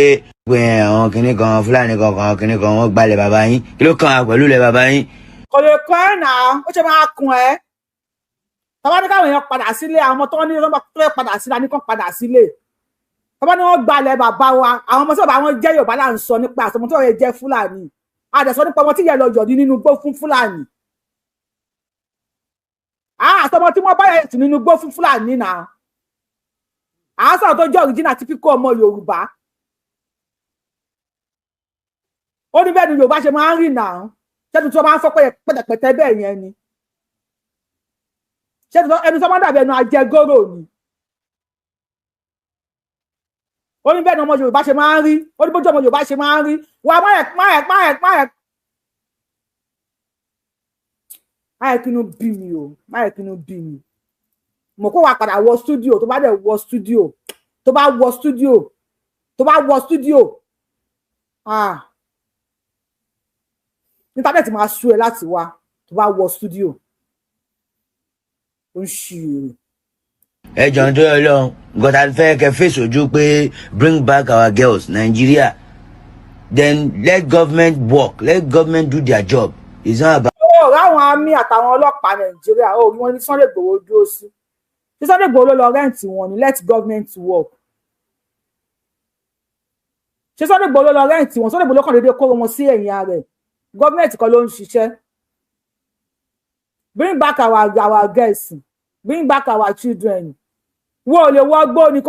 àwọn kinní kan Fúlàní kan àwọn kinní kan wọ́n gbalẹ̀ bàbá yín kí ló kàn án pẹ̀lú ilẹ̀ bàbá yín. kò lè kọ́ ẹ̀ náà ó ṣe máa kun ẹ́ tọ́ba ní káwọn èèyàn padà sílé àwọn ọmọ tó ní ọmọ tó fẹ́ padà sílé ní kàn padà sílé tọ́ba ní wọ́n gbalẹ̀ bàbá wa àwọn ọmọ tí bàbá wọn jẹ́ Yorùbá là ń sọ nípa àtọmọ tó yẹ jẹ́ Fúlàní àdẹ̀sọ nípa ọmọ tí yẹ lọ yọ̀dí nínú igbó fún Fúlàní àtọmọ tí wọ́n bá yẹ tì nínú igbó fún Fúlàní náà àásọ̀ tó jẹ́ òrìjìnà típíkọ̀ ọmọ Yorùbá ó ní bẹ́ẹ̀ ni Yorùbá ṣe máa ń rìn náà ṣẹ́ni tí wọ́n máa ń fọ́ pẹ̀tẹ̀pẹ̀tẹ̀ bẹ́ẹ̀ yẹn ni ṣé ẹni sọ máa dàbí ẹnu ajẹgóró ni ó ní bẹ́ẹ̀ ni ọmọ Yorùbá ṣe máa ń rí ó ní bójú ọmọ Yorùbá ṣe máa ń rí wà máyẹ̀ kínú bí mi o máyẹ̀ kínú bí mi mo kó wa padà wọ stúdíò tó bá dẹ̀ wọ stúdíò tó bá wọ stúdíò íńtánẹ́ẹ̀tì máa sú ẹ láti wá tó bá wọ stúdíò ó ń ṣe èrè. ẹ jọ̀ọ́ tó yọ lọ́hùn nǹkan tá a fẹ́ kẹ́ fèsì ojú pé bring back our girls Nigeria then let government work, let government do their job. It's not about. Láwọn àmì àtàwọn ọlọ́pàá Nàìjíríà wọ́n ní Sunday Igboho dúró sí tí Sunday Igboho ló lọ rẹ́ǹtì wọn ni let government work. Ṣé Sunday Igboho ló lọ rẹ́ǹtì wọn? Sunday Igboho ló kàn déédéé kó wọn sí ẹ̀yìn ara ẹ̀. Gọ́ọ̀mẹ̀ntì kan ló ń ṣiṣẹ́. Bring back our girls, bring back our children. Wọ́n ò lè wọ́gbó ni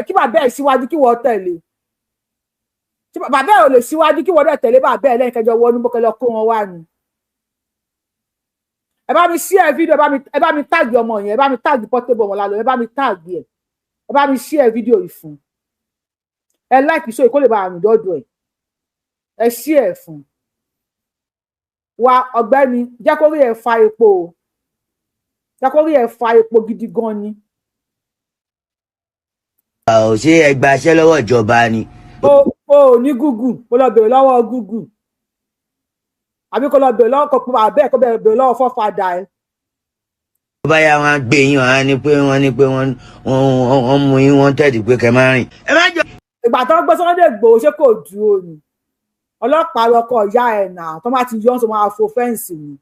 kí bàbá ẹ̀ síwájú kí wọ́n tẹ̀lé. Bàbá ẹ̀ ò lè síwájú kí wọ́n dẹ̀ tẹ̀lé bàbá ẹ̀ lẹ́yìn kẹjọ wọnú bókẹ́ lọ kó wọn wá ni. Ẹ bá mi share video, ẹ bá mi tag ọmọ yẹn, ẹ bá mi tag Portable ọmọ lálọ́, ẹ bá mi tag ẹ̀, ẹ bá mi share video yìí fún. Ẹ like show kó lè bá àrùn dọ́dọ̀ ẹ̀. Ẹ share fún. Wa ọ̀gbẹ́ni jẹ́ kó rí ẹ̀ fa epo o. Jẹ́ kó rí ẹ̀ fa epo gidi gan ni. Ṣé ẹ gba iṣẹ́ lọ́wọ́ ìjọba ni? O ní Google, kó lọ bèrè lọ́wọ́ Google. Àbí kó lọ bèrè lọ́wọ́ kó bẹ́ẹ̀ kó bèrè lọ́wọ́ fọ́fadà ẹ̀. Tó bá yá wọn gbé yín wọ́n ní pé wọ́n mú yín wọ́n tẹ̀dí pé kẹ́ máa rìn. Ẹ má jọ. Ìgbà tó ń gbé Sunday Igboho ṣé kò dúró ni? Ọlọ́pàá lọkọ̀ ìyá ẹ̀ náà tó máa ti yọ́ tó máa fo fẹ́ǹsì ni.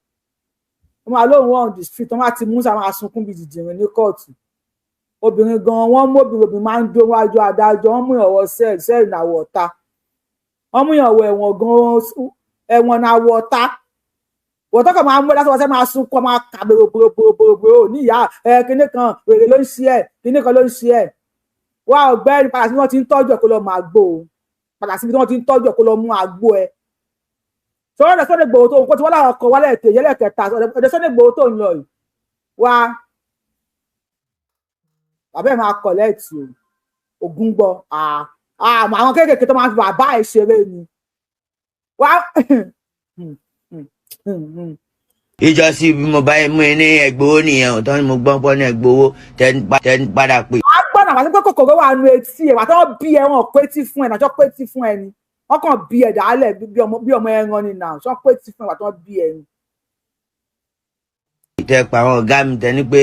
Wọ́n máa lóun wọ́n on the street tó máa ti mú sáà máa sunkún bí dìdìrín ní kóòtù. Obìnrin gan wọ́n mú obìnrin máa ń dó wájú adájọ́, wọ́n mú ìyàwó sẹ́ẹ̀lì náà wọ̀ ọ̀tá. Wọ́n mú ìyàwó ẹ̀wọ̀n gan ẹ̀wọ̀n náà wọ̀ ọ̀tá. Wọ́tọ́ kan máa ń mú lásán wọ́n sẹ́ máa sunkún máa kà bòròbòròbòrò ní ìyá kinní kan wèrè ló ń ṣe ẹ̀ kinní kan ló ń ṣe ẹ̀. Wá ọ̀gbẹ́ni padà sí bí wọ́n ti ń tọ́jú ẹ̀ kó lọ máa gbó o. Padà sí bí wọ́n ti ń tọ́jú ẹ̀ kó lọ mú àgbo ẹ̀. Sọ̀rọ̀ ọ̀dọ̀ Sunday Igboho tó ń kó tí wọ́n láwọn ọkọ̀ wálẹ̀ ètò ìyẹ́lẹ̀ kẹta ọ̀dọ̀ Sunday Igboho tó ń lọ yìí. Wá bàbá ẹ̀ máa kọ̀lẹ́ẹ̀tì o ògún gbọ́ àwọn kéékèèké tó máa fi bàbá ẹ̀ ṣeré ni. Wá ìjọsí bí mo bá mú ní Igboho nìyẹn ọ̀tọ́ ni mo gbọ́n pọ́ ní Igboho tẹ́ ń padà pé. a gbọ́dọ̀ àti pé kòkòrò wà nù etí ẹ̀ wà tó bí ẹ wọn pétí fún ẹ náà tó pétí fún ẹ ni wọ́n kàn bí ẹ dàálẹ̀ bí ọmọ ẹran ni náà tó pétí fún ẹ wà tó bí ẹ ni. Tẹ pa àwọn ọ̀gá mi tẹ ní pé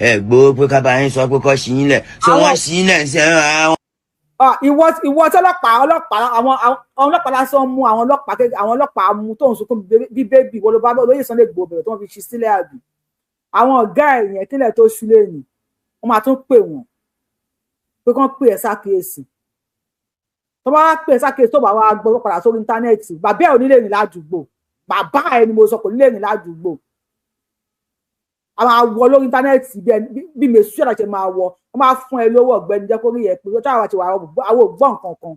Igboho pé ká bá yín sọ pé kọ́ sí yín lẹ̀ ṣé wọ́n sí yín lẹ̀ ń sẹ́yìn àwọn. ìwọ tí àwọn ọlọ́pàá lásán mú àwọn ọlọ́pàá mú tó ń sunkún bí bébì wọ́n ló bá Olóyè Sunday Igboho bẹ̀rẹ̀ tó wọ́n fi ṣí sílẹ̀ àbí àwọn ọ̀gá ẹ̀yìn kílẹ̀ tó ṣúlẹ̀ ni wọ́n máa tún pè wọ́n pé kán pè ẹ́ sákèésì tó bá pè ẹ́ sákèésì tó bá wá gbọ́ padà sórí íńtánẹ́ẹ̀tì bàbá ẹ̀ ò nílé rìn ládùúgbò bàbá ẹ̀ ni mo sọ kò nílé rìn ládùúgbò àwọn àwọ̀ lórí íńtánẹ́ẹ̀tì bí mèsù ṣẹ̀dá ṣe máa wọ wọ́n máa fún ẹ lówó ọ̀gbẹ́ni jẹ́ kó rí ẹ pé ó táwọn àti àwọn ògbọ́n nǹkan kan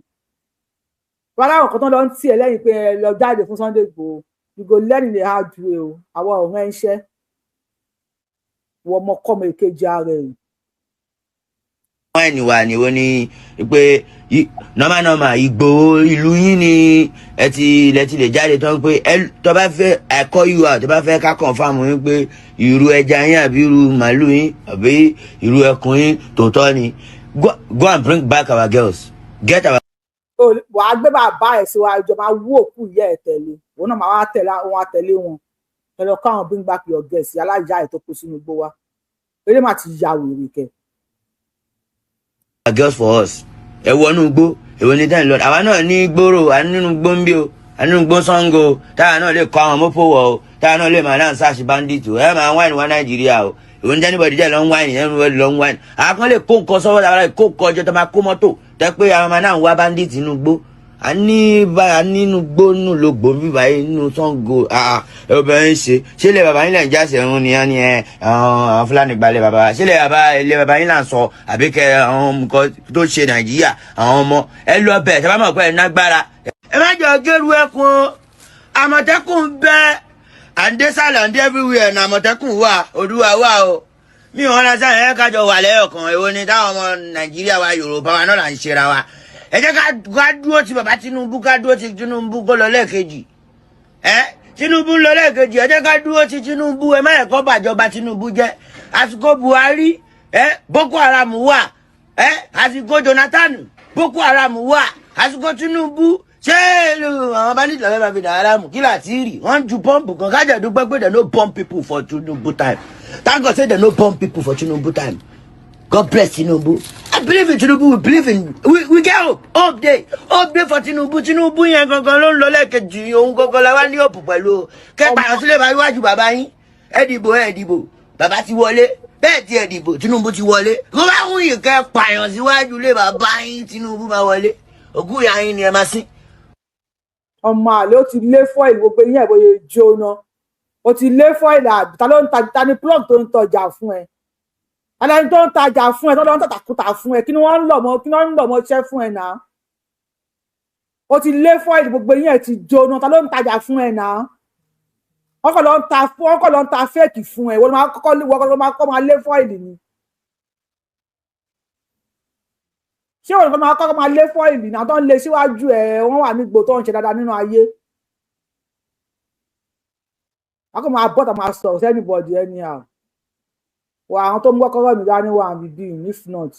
wọn láwọn kan tó lọ ń tì ẹ lẹ́yìn pé ẹ lọ jáde fún Sunday Igboho you go learn in the hard way o àwọn ọ̀rẹ́ ń ṣẹ́ wọ́n ọmọkọ́mọ èkejì ara ẹ̀. wọ́n ẹni wà ní wọ́n ní pé nọ́mà Igboho ìlú yín ni ẹ ti lè jáde tán pé tó bá fẹ́ ẹ̀kọ́ yìí wà tó bá fẹ́ ká confirm yín pé ìrù ẹja yín àbí ìrù màálù yín àbí ìrù ẹkùn yín tòótọ́ ni go and bring back our girls get our. wà á gbé bàbá ẹ̀ síwájú ìjọba wú òkú ìyá ẹ̀ tẹ̀lé òun náà máa wá tẹ̀lé wọn ẹ lọ káwọn bring back your girls alájà ẹ̀ tó kó sínú igbó wa eré má ti ya wèrè kẹ. girls for us ẹ wọnú igbó èwo ní tẹ́lẹ̀ lọ́dọ̀ àwa náà ní gbòòrò ànínú gbòǹbí o ànínú gbòǹsángo táwa náà lè kọ́ àwọn mọ́pọ̀ wọ̀ o táwa náà lè máa náà sáàṣì bandit o ẹ máa ń wáìnì wá Nàìjíríà o èwo ní tẹ́lẹ̀ bọ̀dì jẹ́ lọ́ ń wáìnì everybody lọ́ ń wáìnì àkàn lè kó nǹkan sọ́wọ́ tàbí kó nǹkan ọjọ́ tó máa kó mọ́tò tẹ́ pé àwọn máa náà ń wá bandit nínú gbó nínú gbó nínú lógbò bíbá yìí nínú Ṣàngó obìnrin ṣe ilé bàbá yín lẹ̀ ń jáde ẹ̀rún ni àwọn Fúlàní gbalẹ̀ bàbá ṣe ilé bàbá yín là ń sọ àbí kẹ àwọn nǹkan tó ṣe Nàìjíríà àwọn ọmọ ẹ lọ bẹ̀ tẹ́ bá mọ̀ pé ẹ nágbára. ẹ má jọ gẹ́rù ẹkùn Àmọ̀tẹ́kùn bẹ́ àǹdésàlẹ̀ àǹdé everywhere ní Àmọ̀tẹ́kùn wà Odùwà wà o mi ò rán sáyẹn ẹ kájọ wà lẹ́yọ̀kan èwo ni táwọn ọmọ Nàìjíríà wa Yorùbá wa náà là ń ṣera wa ẹ jẹ́ ká dúró ti bàbá Tinubu ká dúró ti Tinubu kó lọ lẹ́ẹ̀kejì Tinubu ń lọ lẹ́ẹ̀kejì ẹ jẹ́ ká dúró ti Tinubu ẹ má yẹ kó bàjọba Tinubu jẹ́ àsìkò Buhari Boko Haram wà àsìkò Jonathan Boko Haram wà àsìkò Tinubu ṣé àwọn bá nílò ẹ bá fi dàrá mú kí láti rí wọn ju pọ́ǹpù kan kájà dúpẹ́ pé they no bomb people for Tinubu time thank God say they no bomb people for Tinubu time God bless Tinubu. I believe in Tinubu. We believe in. We get hope. Hope day for Tinubu. Tinubu yẹn gangan ló ń lọ lẹ́ẹ̀kejì òun gangan la wá ní hope pẹ̀lú. Kẹ́pà yọ sílẹ̀ bá iwájú bàbá yín. Ẹ dìbò. Bàbá ti wọlé. Bẹ́ẹ̀ tí ẹ dìbò Tinubu ti wọlé. Mo bá wù yín kẹ́ pààyàn síwájú lé bàbá yín Tinubu bá wọlé. Ògùn ìyá yín ni ẹ máa sìn. Ọmọ àlè ó ti lé fọ́ìlì gbogbo yín ẹ̀bọ̀yẹ jóná. Ó ti lé fọ́ìlì àbí ta ni plug tó ń tọjà fún ẹ. Ẹni tó ń tajà fún ẹ tó ń tàkùtà fún ẹ kí ni wọ́n ń lọ̀ mọ́ iṣẹ́ fún ẹ náà. Ó ti lé fọ́ìlì gbogbo yín ẹ̀ ti jóná ta ló ń tajà fún ẹ náà. Wọ́n kọ́ lọ ń ta fẹ́ẹ̀kì fún ẹ wọ́n máa kọ́ lé fọ́ìlì ni. Ṣé wọ́n máa lé fọ́ìlì náà tó ń lé síwájú ẹ̀ wọ́n wà nígbò tó ń ṣe dáadáa nínú ayé. Wọ́n kọ́ máa bọ́ta máa sọ̀rọ̀ sí anybody anyhow. Wà àwọn tó ń gbọ́kọ́rọ́ mi dání wà níbí if not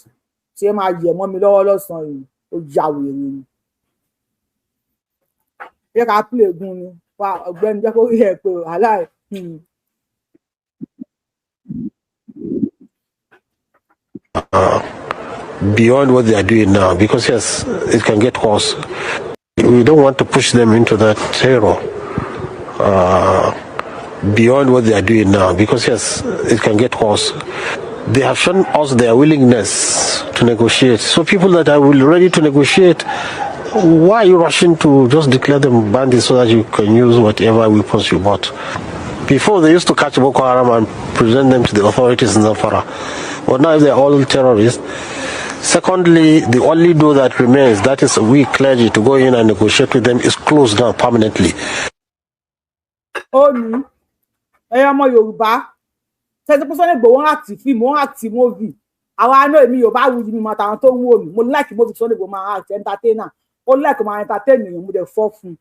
tí ẹ máa yẹ̀ mọ́ mi lọ́wọ́ lọ́sàn-án yìí ó já wèrè ni. Ṣé ká play gun ni wà ọ̀gbẹ́ni jẹ́ kó rí ẹ̀ pé aláì. Beyond what they are doing now, because yes, it can get worse. We don't want to push them into that terror. Beyond what they are doing now, because yes, it can get worse. They have shown us their willingness to negotiate. So people that are ready to negotiate, why are you rushing to just declare them bandits so that you can use whatever weapons you bought? Before they used to catch Boko Haram and present them to the authorities in Zamfara. But now if they're all terrorists. Secondly, the only door that remains, that is we clergy to go in and negotiate with them, is closed down permanently. Ọmọ Yorùbá tẹ́tí pọ́sọ́nì gbò wọ́n àti fíìmù wọ́n àti móvì àwọn àánú èmi Yorùbá wù mí mọ́ àtàwọn tó ń wò mí mo láìkí móvì sọ́nì gbò máa àti entertainer ó láìkí máa entertain èèyàn mo dẹ̀ fọ́ fún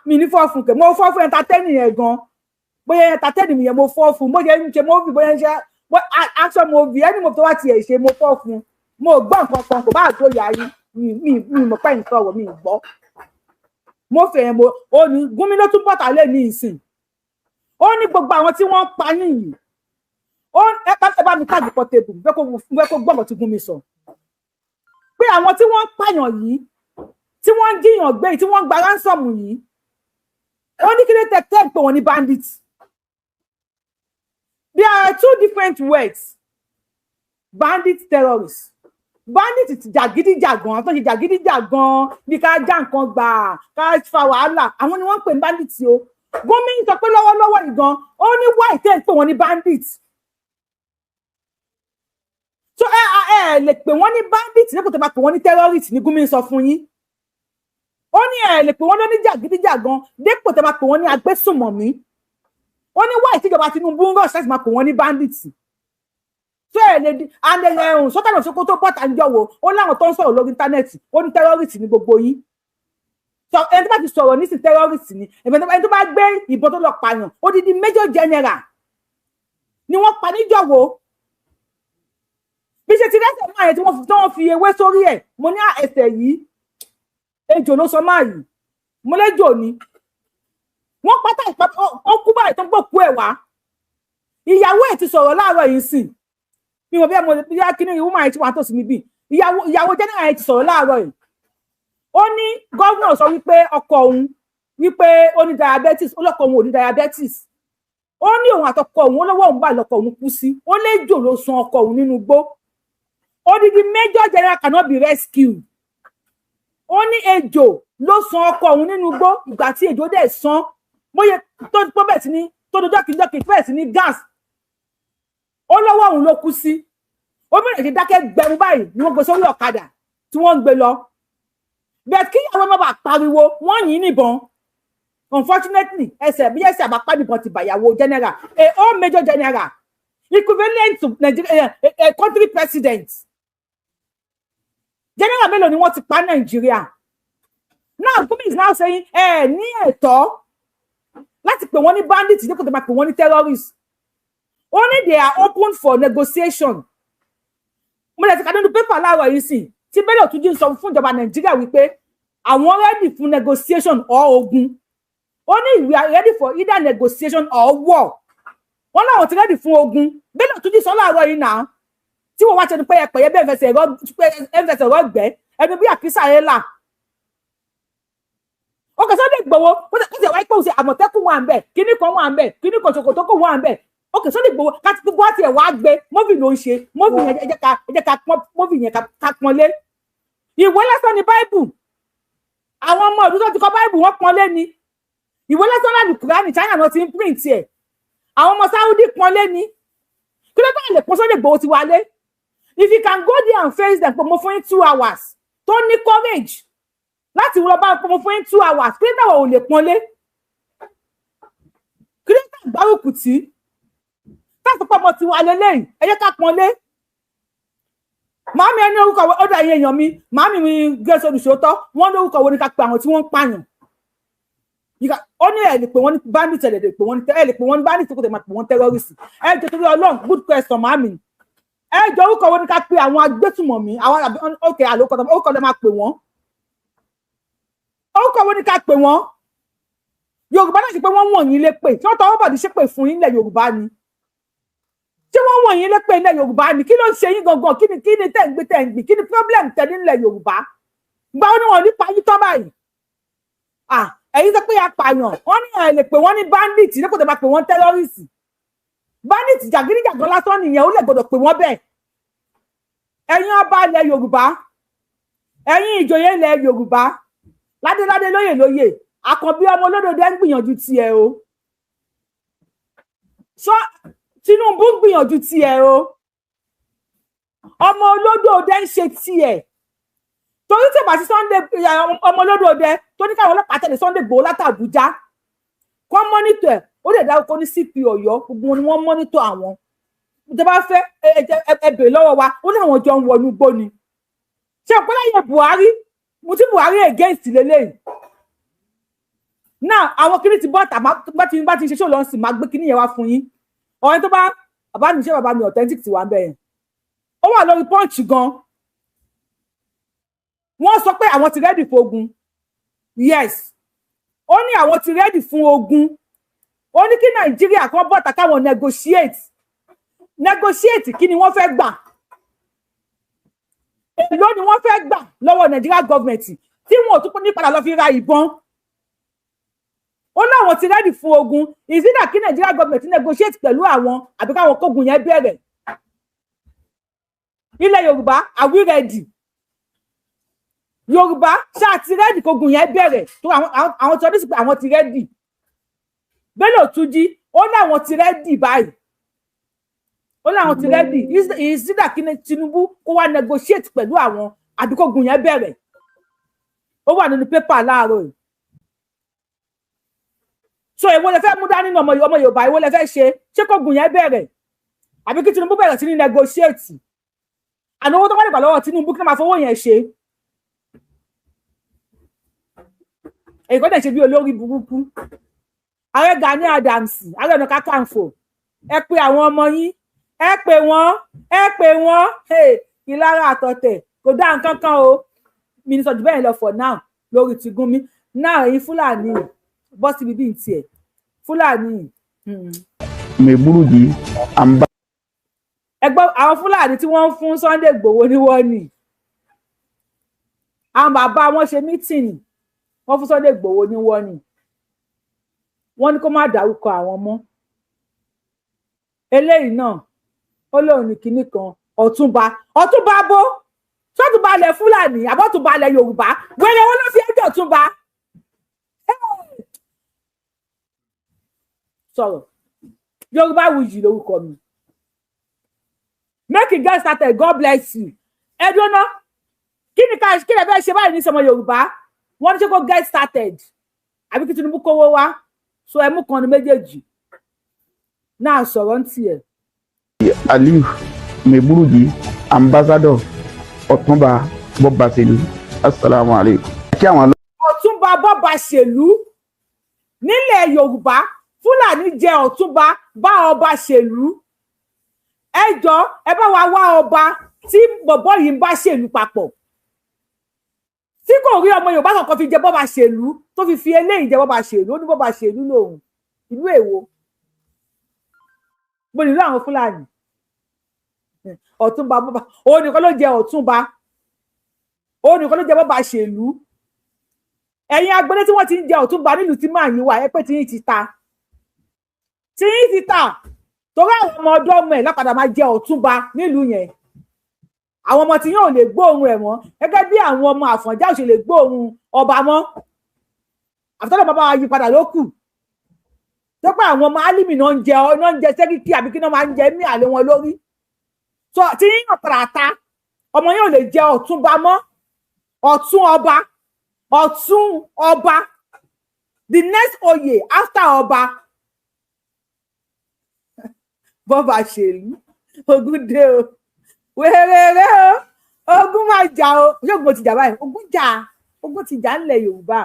mi ní fọ́ fún kẹ̀ mo fọ́ fún entertain yẹn gan bóyá entertain mi yẹn mo fọ́ fún bóyá ń ṣe móvì bóyá ń ṣe action móvì ẹni mo tó wá tiẹ̀ ṣe mo fọ́ fún mo gbọ́ nǹkan kan kò bá àjò yàrá mi mọ̀ pẹ́ ìsọ̀rọ̀ mi gbọ́ mo fẹ́ mo ó ní Gúnmi ló tún bọ̀tà lé ní ìsìn ó ní gbogbo àwọn tí wọ́n pa yìí ó ẹ bá mi tàbí pọ́tébù fẹ́ kó gbọ́ngàn tí Gúnmi sọ pé àwọn tí wọ́n pààyàn yìí tí wọ́n ń jíyàn gbé tí wọ́n gba ransom yìí ó ní kí ló tẹ̀ pé wọ́n ní bandits. There are two different words. Bandit, terrorists. Bandit ti jàgídíjàgan tó ṣe jàgídíjàgan bí ká já nǹkan gbà ká fa wàhálà àwọn ni wọ́n ń pè ní bandit o. Gúnmi sọ pé lọ́wọ́lọ́wọ́ ìgan ó ní why tẹ́ ń pè wọ́n ní bandit. So ẹ lè pè wọ́n ní bandit nípò tó bá pè wọ́n ní terrorist ní Gúnmi sọ fún yín. Ó ní ẹ lè pè wọ́n ní jàgídíjàgan dípò tó bá pè wọ́n ní agbésùnmọ̀mí. Ó ní why tíjọba Tinubu ń rọ̀ ṣáàtì máa pè wọ́n ní bandit. So ẹ lè di and sọ́tàlọ́ Sókótó bọ́tà ń jọ̀wọ́ ó láwọn tó ń sọ̀rọ̀ lórí íńtánẹ́ẹ̀tì ó ní terrorist ní gbogbo yín. Ẹni tó bá ti sọ̀rọ̀ ní sí terrorist ni ẹni tó bá gbé ìbọn tó lọ pààyàn odidi major general ni wọ́n pa níjọ̀wọ́ bí ṣe ti rẹ́sẹ̀ máa yẹn tí wọ́n fi ewé sórí ẹ̀ mo ní ẹsẹ̀ yìí ejò ló sọ máa yìí mo lẹ́jọ́ ni wọ́n pátá ó kú báyìí tó ń gbòkú ẹ̀ wá ìyàwó ẹ̀ ti sọ̀rọ̀ láàárọ̀ yìí sí mi ò bí a kí ni ìwúmọ̀ ẹ̀ ti wà tó sí níbí ìyàwó general ẹ̀ ti sọ̀rọ̀ láàárọ̀ yìí ó ní gọ́vnà sọ wípé ọkọ òun wípé ó ní diabetes ó lọ́kọ òun ò ní diabetes ó ní òun àtọkọ òun ó lọ́wọ́ òun bá lọ́kọ òun kú sí ó léjò ló sun ọkọ òun nínú igbó odidi major general cannot be rescued ó ní ejò ló sun ọkọ òun nínú igbó ìgbà tí ejò dẹ̀ san bóyá tó bẹ̀ sí ní tó dojọ́ kìjọ́kì bẹ̀ sí ní gas ó lọ́wọ́ òun ló kú sí ó bẹ̀rẹ̀ sí dákẹ́ gbẹ̀rù báyìí ni wọ́n gbé sórí ọ̀kadà tí wọ́n ń gbé lọ bẹ́ẹ̀ kí àwọn ọmọ bá pariwo wọ́n yìn níbọn unfortunately ẹsẹ̀ àbápá níbọn ti bàyàwó general a all major general equivalent to Nigeria a country president general mélòó ni wọ́n ti pa Nàìjíríà now Gúnmi is now saying ní ẹ̀tọ́ láti pè wọ́n ní bandit ní kò tó máa pè wọ́n ní terrorist only they are open for negotiation mo lè ti ka nínú pépà láàárọ̀ yìí sí tí Bello Túnjí sọ fún ìjọba Nàìjíríà wípé àwọn ready fún negotiation or ogun ó ní we are ready for either negotiation or war wọ́n láwọn ti ready fún ogun Bello Túnjí sọ láàárọ̀ yìí náà tí wọ́n wá ṣe ni pé ẹ̀pẹ̀yẹ bẹ́ẹ̀ fẹsẹ̀ ẹ̀rọ gbẹ́ ẹni bí àkísà yẹn là. Ó kẹ́ Sunday Igboho ó ti wáyé pé òun ṣe Àmọ̀tẹ́kùn wà ń bẹ̀ kíní kan wà ń bẹ̀ kíní kan ṣòkòtò kò wà ń bẹ̀. Ó kẹ́ Sunday Igboho káti gbogbo àti ẹ̀ wá gbé móvì ló ń ṣe móvì yẹn ẹ jẹ́ ká pọ́n móvì yẹn ká pọ́n lé. Ìwé lásán ni Báíbù àwọn ọmọ ọdún tó ti kọ Báíbù wọ́n pọ́n lé ni. Ìwé lásán láti Kùránì China náà ti ń print ẹ̀ àwọn ọmọ Saudi pọ́n lé ni. Kí ló tán lè pọ́n Sunday Igboho ti wálé? If you can go there and face them pé mo fún yín 2 hours tó ní courage láti wọ́n bá pé mo fún yín 2 hours kí ló tán ò lè pọ́n lé? Kí ló tán gbárùkù tí? Táàtù pọ̀ mọ́ ti wà lélẹ́yìn ẹ jẹ́ ká pọ́n lé. Màámi ẹni orúkọ ọ̀dọ̀ ẹ̀yìn èèyàn mi màámi mi Grace Olùṣòótọ́ wọ́n ní orúkọ wo ni ká pe àwọn tí wọ́n ń pààyàn. Ó ní ẹ̀ lè pè wọ́n ní bandit ẹ̀ lè pè wọ́n ní bandit kò tẹ̀ máa pè wọ́n terrorist. Ẹ jẹ́ torí Ọlọ́run good question màámi. Ẹ jọ orúkọ wo ni ká pe àwọn agbésùmọ̀mí àwọn òkè àlòkọ orúkọ lè máa pè wọ́n. Orúkọ wo ni ká pè wọ́n? Yorùbá náà ṣe pé wọ́n wọ̀nyí lé pè tí wọ́n tọwọ́ bọ̀dí ṣépè fún yín ilẹ̀ Yorùbá ni. Tí wọ́n wọ̀nyí lé pè ilẹ̀ Yorùbá ni kí ló ń ṣe yín gangan kí ni tẹ̀ ń gbé kí ni problem tẹ̀ nílẹ̀ Yorùbá? Gbà ó ní wọn nípa yín tán báyìí. Ẹ̀yin sọ pé apààyàn wọ́n ní ẹ̀ lè pè wọ́n ní bandit ní kò tẹ̀ máa pè wọ́n terrorist. Bandit jàgídíjàgan lásán nìyẹn ó lè gbọdọ̀ pè wọ́n bẹ́ẹ̀. Ẹ̀yin ọba ilẹ̀ Yorùbá ẹ̀yin ìjòyè ilẹ̀ Yorùbá ládéládé lóyè Àkànbí ọmọ olódòdó ń gbìyànjú tiẹ̀ o. Tinubu ń gbìyànjú tiẹ̀ o. Ọmọ olódòdó ń ṣe tiẹ̀. Torí tí ìbá sí Sunday ọmọ olódòdó tó ní káwọn ọlọ́pàá tẹ̀lé Sunday Igboho látàbújá kọ́ mọ́nítọ̀ ẹ̀ ó lè dárúkọ ní CP Ọ̀yọ́ gbogbo wọn ni wọ́n mọ́nítọ̀ àwọn. Ìjọba fẹ́ ẹbẹ̀ lọ́wọ́ wa ó ní àwọn jọ ń wọnú gbó ni. Ṣé ọ̀pẹ́ láyé Buhari mo ti Buhari against lélẹ́yìn. Náà àwọn kìíní ti bọ́ta bá ti ṣe ṣó lọ sí máa gbé kìíní yẹn wá fún yín. Ọ̀rẹ́ tó bá bàbá mi authentic ti wà ń bẹ̀ yẹn. Ó wà lórí Punch gan. Wọ́n sọ pé àwọn ti ready fún ogun. Yes. Ó ní àwọn ti ready fún ogun. Ó ní kí Nàìjíríà kan bọ́ta káwọn negotiate kí ni wọ́n fẹ́ gbà. Èló ni wọ́n fẹ́ gbà lọ́wọ́ Nigeria government tí wọn ò tún ní padà lọ fi ra ìbọn. Ó láwọn ti ready fún ogun. Ìsídà kí Nigeria government negotiate pẹ̀lú àwọn àbí káwọn kógun yẹn bẹ̀rẹ̀. Ilẹ̀ Yorùbá are we ready? Yorùbá ṣáà ti ready kógun yẹn bẹ̀rẹ̀ tó àwọn tí wọ́n ní sí pé àwọn ti ready. Bello Túnjí ó láwọn ti ready báyìí. Ó láwọn ti ready ìsídà kí Tinubu kó wá negotiate pẹ̀lú àwọn àbí kógun yẹn bẹ̀rẹ̀. Ó wà nínú pépà láàárọ̀ yìí. So èwo lẹ fẹ́ mú dání ní ọmọ Yorùbá èwo lẹ fẹ́ ṣé kógun yẹn bẹ̀rẹ̀ àbí kí Tinubu bẹ̀rẹ̀ sí ní negotiate. Àná owó tó wá nígbà lọ́wọ́ Tinubu kí ló máa fowó yẹn ṣe. Èyí kò dẹ̀ ṣe bí olórí burúkú. Ààrẹ Gani Adams Ààrẹ Ọ̀nà Kakanfò ẹ pé àwọn ọmọ yín ẹ pé wọ́n ìlara àtọ̀tẹ̀ kò dá nǹkan kan o. Mínísítà jù bẹ́ẹ̀ lọ for now lórí ti gún mi náà èyí Fúlàní bọ́ síbi bí n tiẹ̀ Fúlàní. Mèbúrúdì àmbá. Ẹgbẹ́ àwọn Fúlàní tí wọ́n ń fún Sunday Igboho ní wọ́n ní àwọn bàbá wọn ṣe mítìnì wọ́n fún Sunday Igboho ní wọ́n ní wọ́n ní kó má dárúkọ àwọn mọ́. Eléyìí náà ó lóun ní kinní kan ọ̀túnba bó ṣọ́túnba ilẹ̀ Fúlàní àbọ̀túnba ilẹ̀ Yorùbá wẹ́rẹ́ wọn ló fi ẹjọ́ ọ̀túnba. Sọ̀rọ̀ Yorùbá Wuyì lórúkọ mi. Make it get started. God bless you. Ẹ dúró kí lè fẹ́ ṣe báyìí ní sọmọ Yorùbá wọ́n ní ṣe kó get started àbí kí Tinubu kówó wá so ẹ mú kan ní méjèèjì náà sọ̀rọ̀ ń tiẹ̀. Aliu Mèbúrúdì ambassador Ọ̀túnba Bọ́bàṣèlú assalamu alaikum. Kí àwọn Ọ̀túnba Bọ́bàṣèlú nílẹ̀ Yorùbá Fúlàní jẹ Ọ̀túnba bá ọba ṣèlú. Ẹ jọ ẹ bá wa wá ọba tí bọ̀bọ̀ yìí ń bá ṣèlú papọ̀. Tí kò rí ọmọ Yorùbá kankan fi jẹ Bọ́bàṣèlú tó fi eléyìí jẹ Bọ́bàṣèlú ó ní Bọ́bàṣèlú lòun ìlú èwo. Mo nílò àwọn Fúlàní. ọ̀túnba bọ́ba òun nìkan ló jẹ ọ̀túnba òun nìkan ló jẹ bọ́ba ṣèlú ẹ̀yin agbẹ́lé tí wọ́n ti ń jẹ ọ̀túnba nílùú tí máa yín wà ẹ pé tí yín ti ta torí àwọn ọmọ ọdún ọmọ ẹ̀ lápadà máa jẹ ọ̀túnba nílùú yẹn àwọn ọmọ tí yóò lè gbóòórùn ẹ̀ mọ́ gẹ́gẹ́ bí àwọn ọmọ Àfọ̀njá ò ṣe lè gbóòórùn ọba mọ́ àfitọ́lẹ̀ bàbá wa yí padà ló kù tó pé àwọn ọmọ álímì náà ń jẹ sẹ́ríkì àbí kí náà máa ń jẹ ní àlè wọn lórí so tí yíyan tààtà ọmọ yóò lè jẹ ọ̀túnba mọ́ ọ̀tún ọba the next oyè after ọba bọ́ba ṣèlú ogun dé o wéréré o ogun máa jà o yóò gbọ́ ti jà báyìí ogun ti jà ńlẹ̀ Yorùbá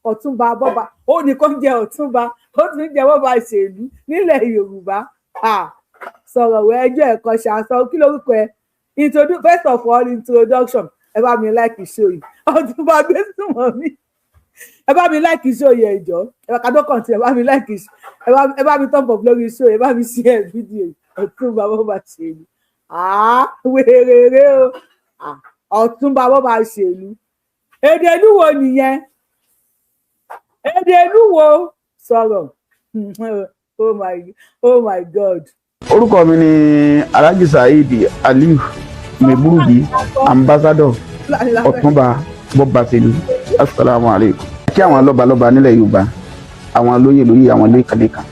ọ̀túnba bọ́ba ó nìkan jẹ ọ̀túnba ó tún jẹ bọ́ba ṣèlú nílẹ̀ Yorùbá sọ̀rọ̀ wẹ ẹjọ́ ẹ̀kọ́ ṣàṣọ kí lórúkọ ẹ first of all introduction ẹ bá mi like show yìí ọ̀túnba gbé súnmọ́ mi ẹ bá mi like show yìí ẹjọ́ ẹ bá kájọ́ kàn tí ẹ bá mi like ẹ bá mi thumb up lórí show ẹ bá mi share fídíò ọ̀túnba bọ́ba ṣèlú wéréré o ọ̀túnba bọ́ba ṣèlú èdè ìlú wo nìyẹn èdè ìlú wo sọ̀rọ̀ oh my God. orúkọ mi ni Alhaji Saheed Aliu Meburuji ambassador ọ̀túnba bọ́ba ṣèlú assalamu alaikum. kí àwọn lọ́balọ́ba nílẹ̀ Yorùbá àwọn lóyè àwọn lẹ́kànlẹ́kàn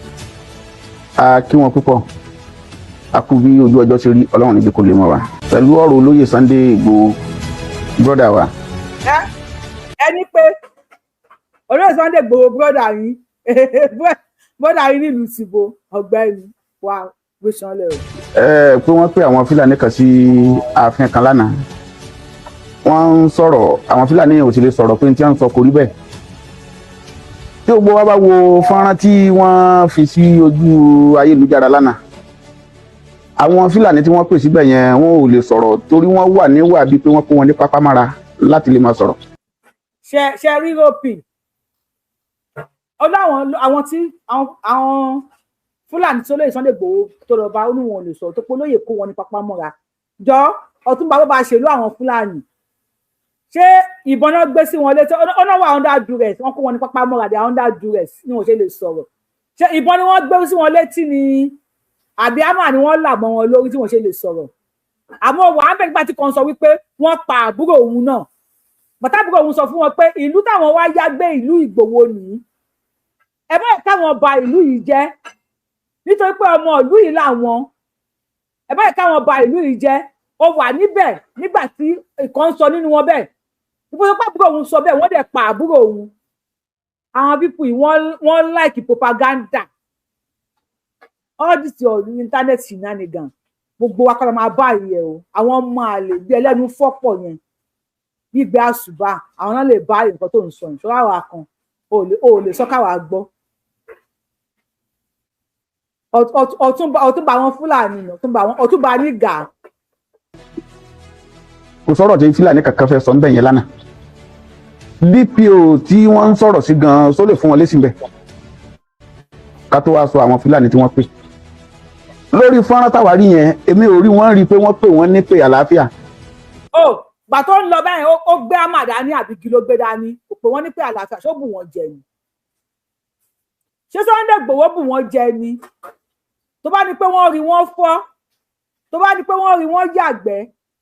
a kí wọn púpọ̀ a kú bí ojú ọjọ́ ṣe rí Ọlọ́run níbi kò lè mọ̀ wá pẹ̀lú ọ̀rọ̀ olóyè Sunday Igboho brọ́dà wa. ẹni pé olóyè Sunday Igboho brọ́dà yín nílùú tìbò ọ̀gbẹ́ni wa gbèsànlẹ̀ o. pé wọ́n pé àwọn Fúlàní kan sí ààfin kan lánàá wọ́n ń sọ̀rọ̀ àwọn Fúlàní ò sì lè sọ̀rọ̀ pé tí wọ́n ń sọ kò rí bẹ́ẹ̀ tí gbogbo wa bá wo fọ́nrán tí wọ́n fi sí ojú ayélujára lánàá àwọn Fúlàní tí wọ́n pè síbẹ̀ yẹn wọn ò lè sọ̀rọ̀ torí wọ́n wà níwà bíi pé wọ́n kó wọn ní pápámára láti lè máa sọ̀rọ̀. ṣe rí rọ́pì ọlọ́run àwọn tí àwọn Fúlàní tí olóyè Sunday Igboho tó lọ bá olúwọn ò lè sọ̀rọ̀ tó pé olóyè kó wọn ní pápámọ́ra jọ ọ̀túnba bọ́ba ṣèlú àwọn Fúlàní ṣé ìbọn náà gbé sí wọn létí ọ̀nà wà under duress wọ́n kó wọn ní pápámọ́ra they are under duress ní wọn ṣe lè sọ̀rọ̀ ṣé ìbọn ni wọ́n gbé sí wọn létí ni àbí àmà ni wọ́n là mọ́ wọn lórí tí wọ́n ṣe lè sọ̀rọ̀ àmọ́ wàá bẹ́ẹ̀ gbà tí kan sọ wípé wọ́n pa àbúrò òun náà bàtà àbúrò òun sọ fún wọn pé ìlú táwọn wá yá gbé ìlú Ìgbòho nìyí ẹ bá yẹ káwọn ba ìlú yìí jẹ́ nítorí pé ọmọ ìlú yìí làwọn ẹ bá yẹ káwọn ba ìlú yìí jẹ́ ó wà níbẹ̀ nígbà tí ìkan sọ nínú wọn bẹ́ẹ̀ ìfowópamọ́ pé àbúrò òun sọ bẹ́ẹ̀ wọ́n dẹ̀ pa àbúrò òun àwọn pípù yìí wọ́n like propaganda all this your internet shenanigan gbogbo wa kọ́ra máa bá ìyẹ̀ o àwọn ọmọ àlè bí ẹlẹ́nu fọ́pọ̀ yẹn bí ìgbé àṣùbà àwọn náà lè bá nǹkan tó ń sọ ìṣọ́ àwa kan ò lè sọ káwa gbọ́ ọ̀túnba àwọn Fúlàní ọ̀túnba nígà. kò sọ̀rọ̀ tí Fúlàní kankan fẹ́ sọ níbẹ̀ yẹn lánàá DPO tí wọ́n ń sọ̀rọ̀ sí gan-an só lè fún wọn lésì bẹ́ẹ̀ ká tó wá sọ àwọn Fúlàní tí wọ́n pè lórí fọ́nrán táwa rí yẹn èmi ò rí wọ́n rí pé wọ́n pè wọ́n ní pé àlàáfíà. ó gbà tó ń lọ báyìí ó gbé àmà dání àbíkí ló gbé dání kò pé wọ́n ní pé àlàáfíà ṣó bù wọ́n jẹ ni ṣé Sunday Igboho bù wọ́n jẹ ni tó bá ní pé wọ́n rí wọ́n fọ́ tó bá ní pé wọ́n rí wọ́n yàgbẹ́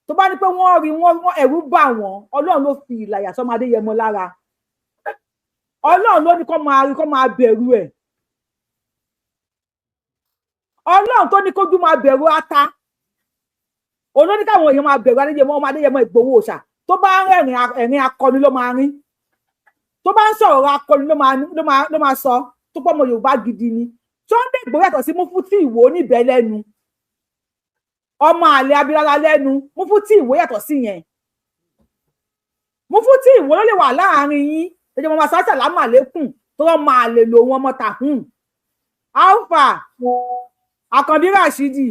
tó bá ní pé wọ́n rí wọ́n ẹ̀rù bà wọ́n Ọlọ́run ló fi ìlàyà sọ́mọ Adéyẹmọ lára Ọlọ́run ló ní kó máa rí kó máa bẹ̀rù ẹ̀ Ọlọ́run tó ní kójú máa bẹ̀rù ata òun ló ní káwọn èèyàn máa bẹ̀rù Adéyẹmọ ọmọ Adéyẹmọ Ìgbòho òòṣà tó bá ń rẹ́rìn akọni ló máa rín tó bá ń sọ̀rọ̀ akọni ló máa sọ tó pọ̀ ọmọ Yorùbá gidi ni Sunday Igboho yàtọ̀ sí Mufti Ìwó níbẹ̀ lẹ́nu ọmọ àlè Abilala lẹ́nu Mufti Ìwó yàtọ̀ sí yẹn Mufti Ìwó ló lè wà láàrin yín ẹjọ́ máa sá sàlámà lẹ́kùn tó wọ́n máa lè lò wọ́n ọmọ tàhùn alpha Àkànbí Rashidi